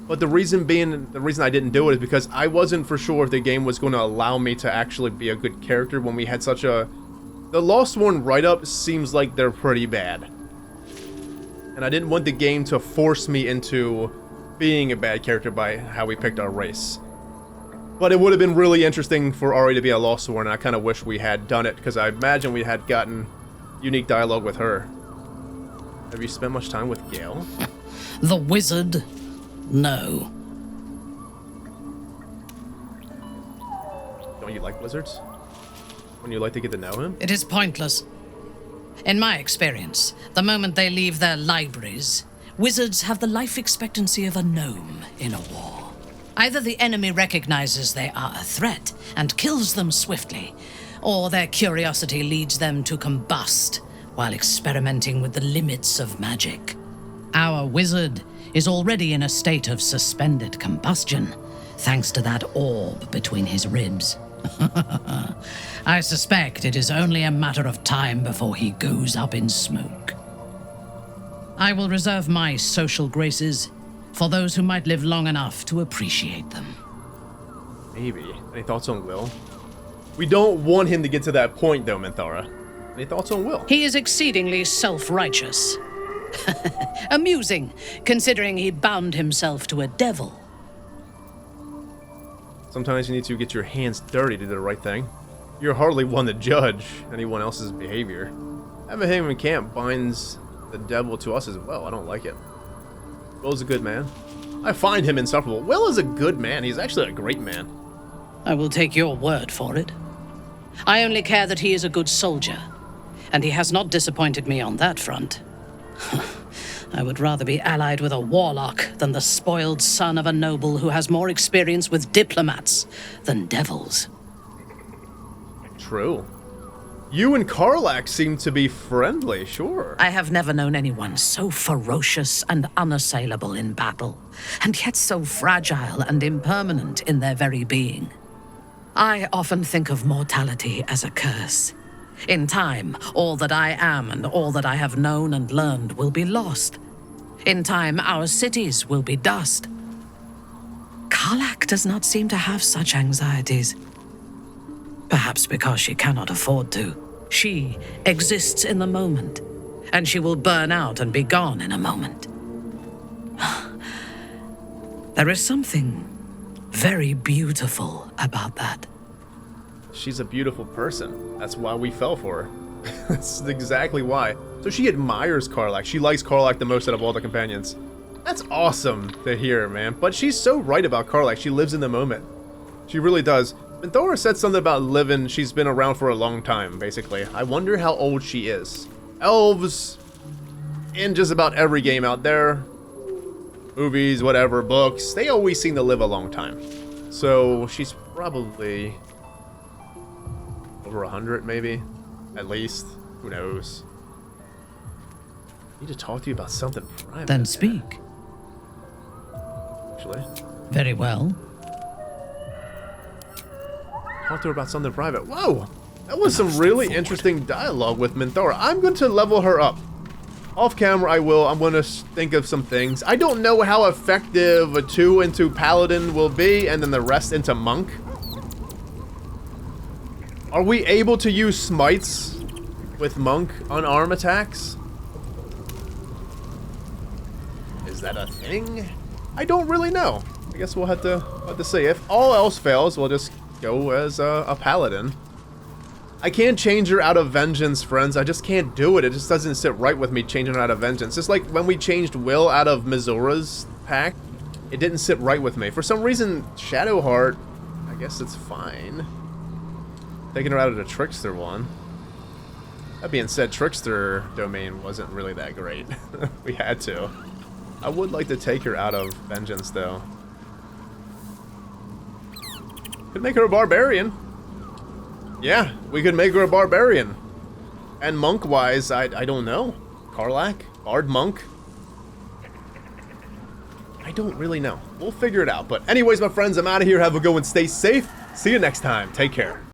[SPEAKER 1] But the reason I didn't do it is because I wasn't for sure if the game was going to allow me to actually be a good character when we had such a... The Lostsworn write-up seems like they're pretty bad. And I didn't want the game to force me into being a bad character by how we picked our race. But it would have been really interesting for Ari to be a Lostsworn, and I kind of wish we had done it, because I imagine we had gotten unique dialogue with her. Have you spent much time with Gale?
[SPEAKER 16] The wizard? No.
[SPEAKER 1] Don't you like wizards? Wouldn't you like to get to know him?
[SPEAKER 16] It is pointless. In my experience, the moment they leave their libraries, wizards have the life expectancy of a gnome in a war. Either the enemy recognizes they are a threat and kills them swiftly, or their curiosity leads them to combust while experimenting with the limits of magic. Our wizard is already in a state of suspended combustion, thanks to that orb between his ribs. I suspect it is only a matter of time before he goes up in smoke. I will reserve my social graces for those who might live long enough to appreciate them.
[SPEAKER 1] Maybe. Any thoughts on Will? We don't want him to get to that point, though, Minthara. Any thoughts on Will?
[SPEAKER 16] He is exceedingly self-righteous. Amusing, considering he bound himself to a devil.
[SPEAKER 1] Sometimes you need to get your hands dirty to do the right thing. You're hardly one to judge anyone else's behavior. Having him in camp binds the devil to us as well. I don't like it. Will's a good man. I find him insufferable. Will is a good man. He's actually a great man.
[SPEAKER 16] I will take your word for it. I only care that he is a good soldier, and he has not disappointed me on that front. I would rather be allied with a warlock than the spoiled son of a noble who has more experience with diplomats than devils.
[SPEAKER 1] True. You and Karlach seem to be friendly, sure.
[SPEAKER 16] I have never known anyone so ferocious and unassailable in battle, and yet so fragile and impermanent in their very being. I often think of mortality as a curse. In time, all that I am and all that I have known and learned will be lost. In time, our cities will be dust. Karlach does not seem to have such anxieties. Perhaps because she cannot afford to. She exists in the moment, and she will burn out and be gone in a moment. There is something very beautiful about that.
[SPEAKER 1] She's a beautiful person. That's why we fell for her. That's exactly why. So she admires Karlach. She likes Karlach the most out of all the companions. That's awesome to hear, man. But she's so right about Karlach. She lives in the moment. She really does. Minthara said something about living. She's been around for a long time, basically. I wonder how old she is. Elves, in just about every game out there, movies, whatever, books, they always seem to live a long time. So she's probably over 100, maybe, at least. Who knows? I need to talk to you about something private.
[SPEAKER 16] Then speak.
[SPEAKER 1] Actually.
[SPEAKER 16] Very well.
[SPEAKER 1] Talk to her about something private. Whoa! That was some really interesting dialogue with Minthara. I'm going to level her up. Off camera, I will. I'm going to think of some things. I don't know how effective a 2 into Paladin will be, and then the rest into Monk. Are we able to use smites with monk unarmed attacks? Is that a thing? I don't really know. I guess we'll have to see. If all else fails, we'll just go as a paladin. I can't change her out of vengeance, friends. I just can't do it. It just doesn't sit right with me changing her out of vengeance. Just like when we changed Will out of Mizura's pack, it didn't sit right with me. For some reason, Shadowheart, I guess it's fine. Taking her out of the Trickster one. That being said, Trickster domain wasn't really that great. We had to. I would like to take her out of vengeance, though. Could make her a barbarian. Yeah, we could make her a barbarian. And monk-wise, I don't know. Karlach? Bard monk? I don't really know. We'll figure it out. But anyways, my friends, I'm out of here. Have a good one. Stay safe. See you next time. Take care.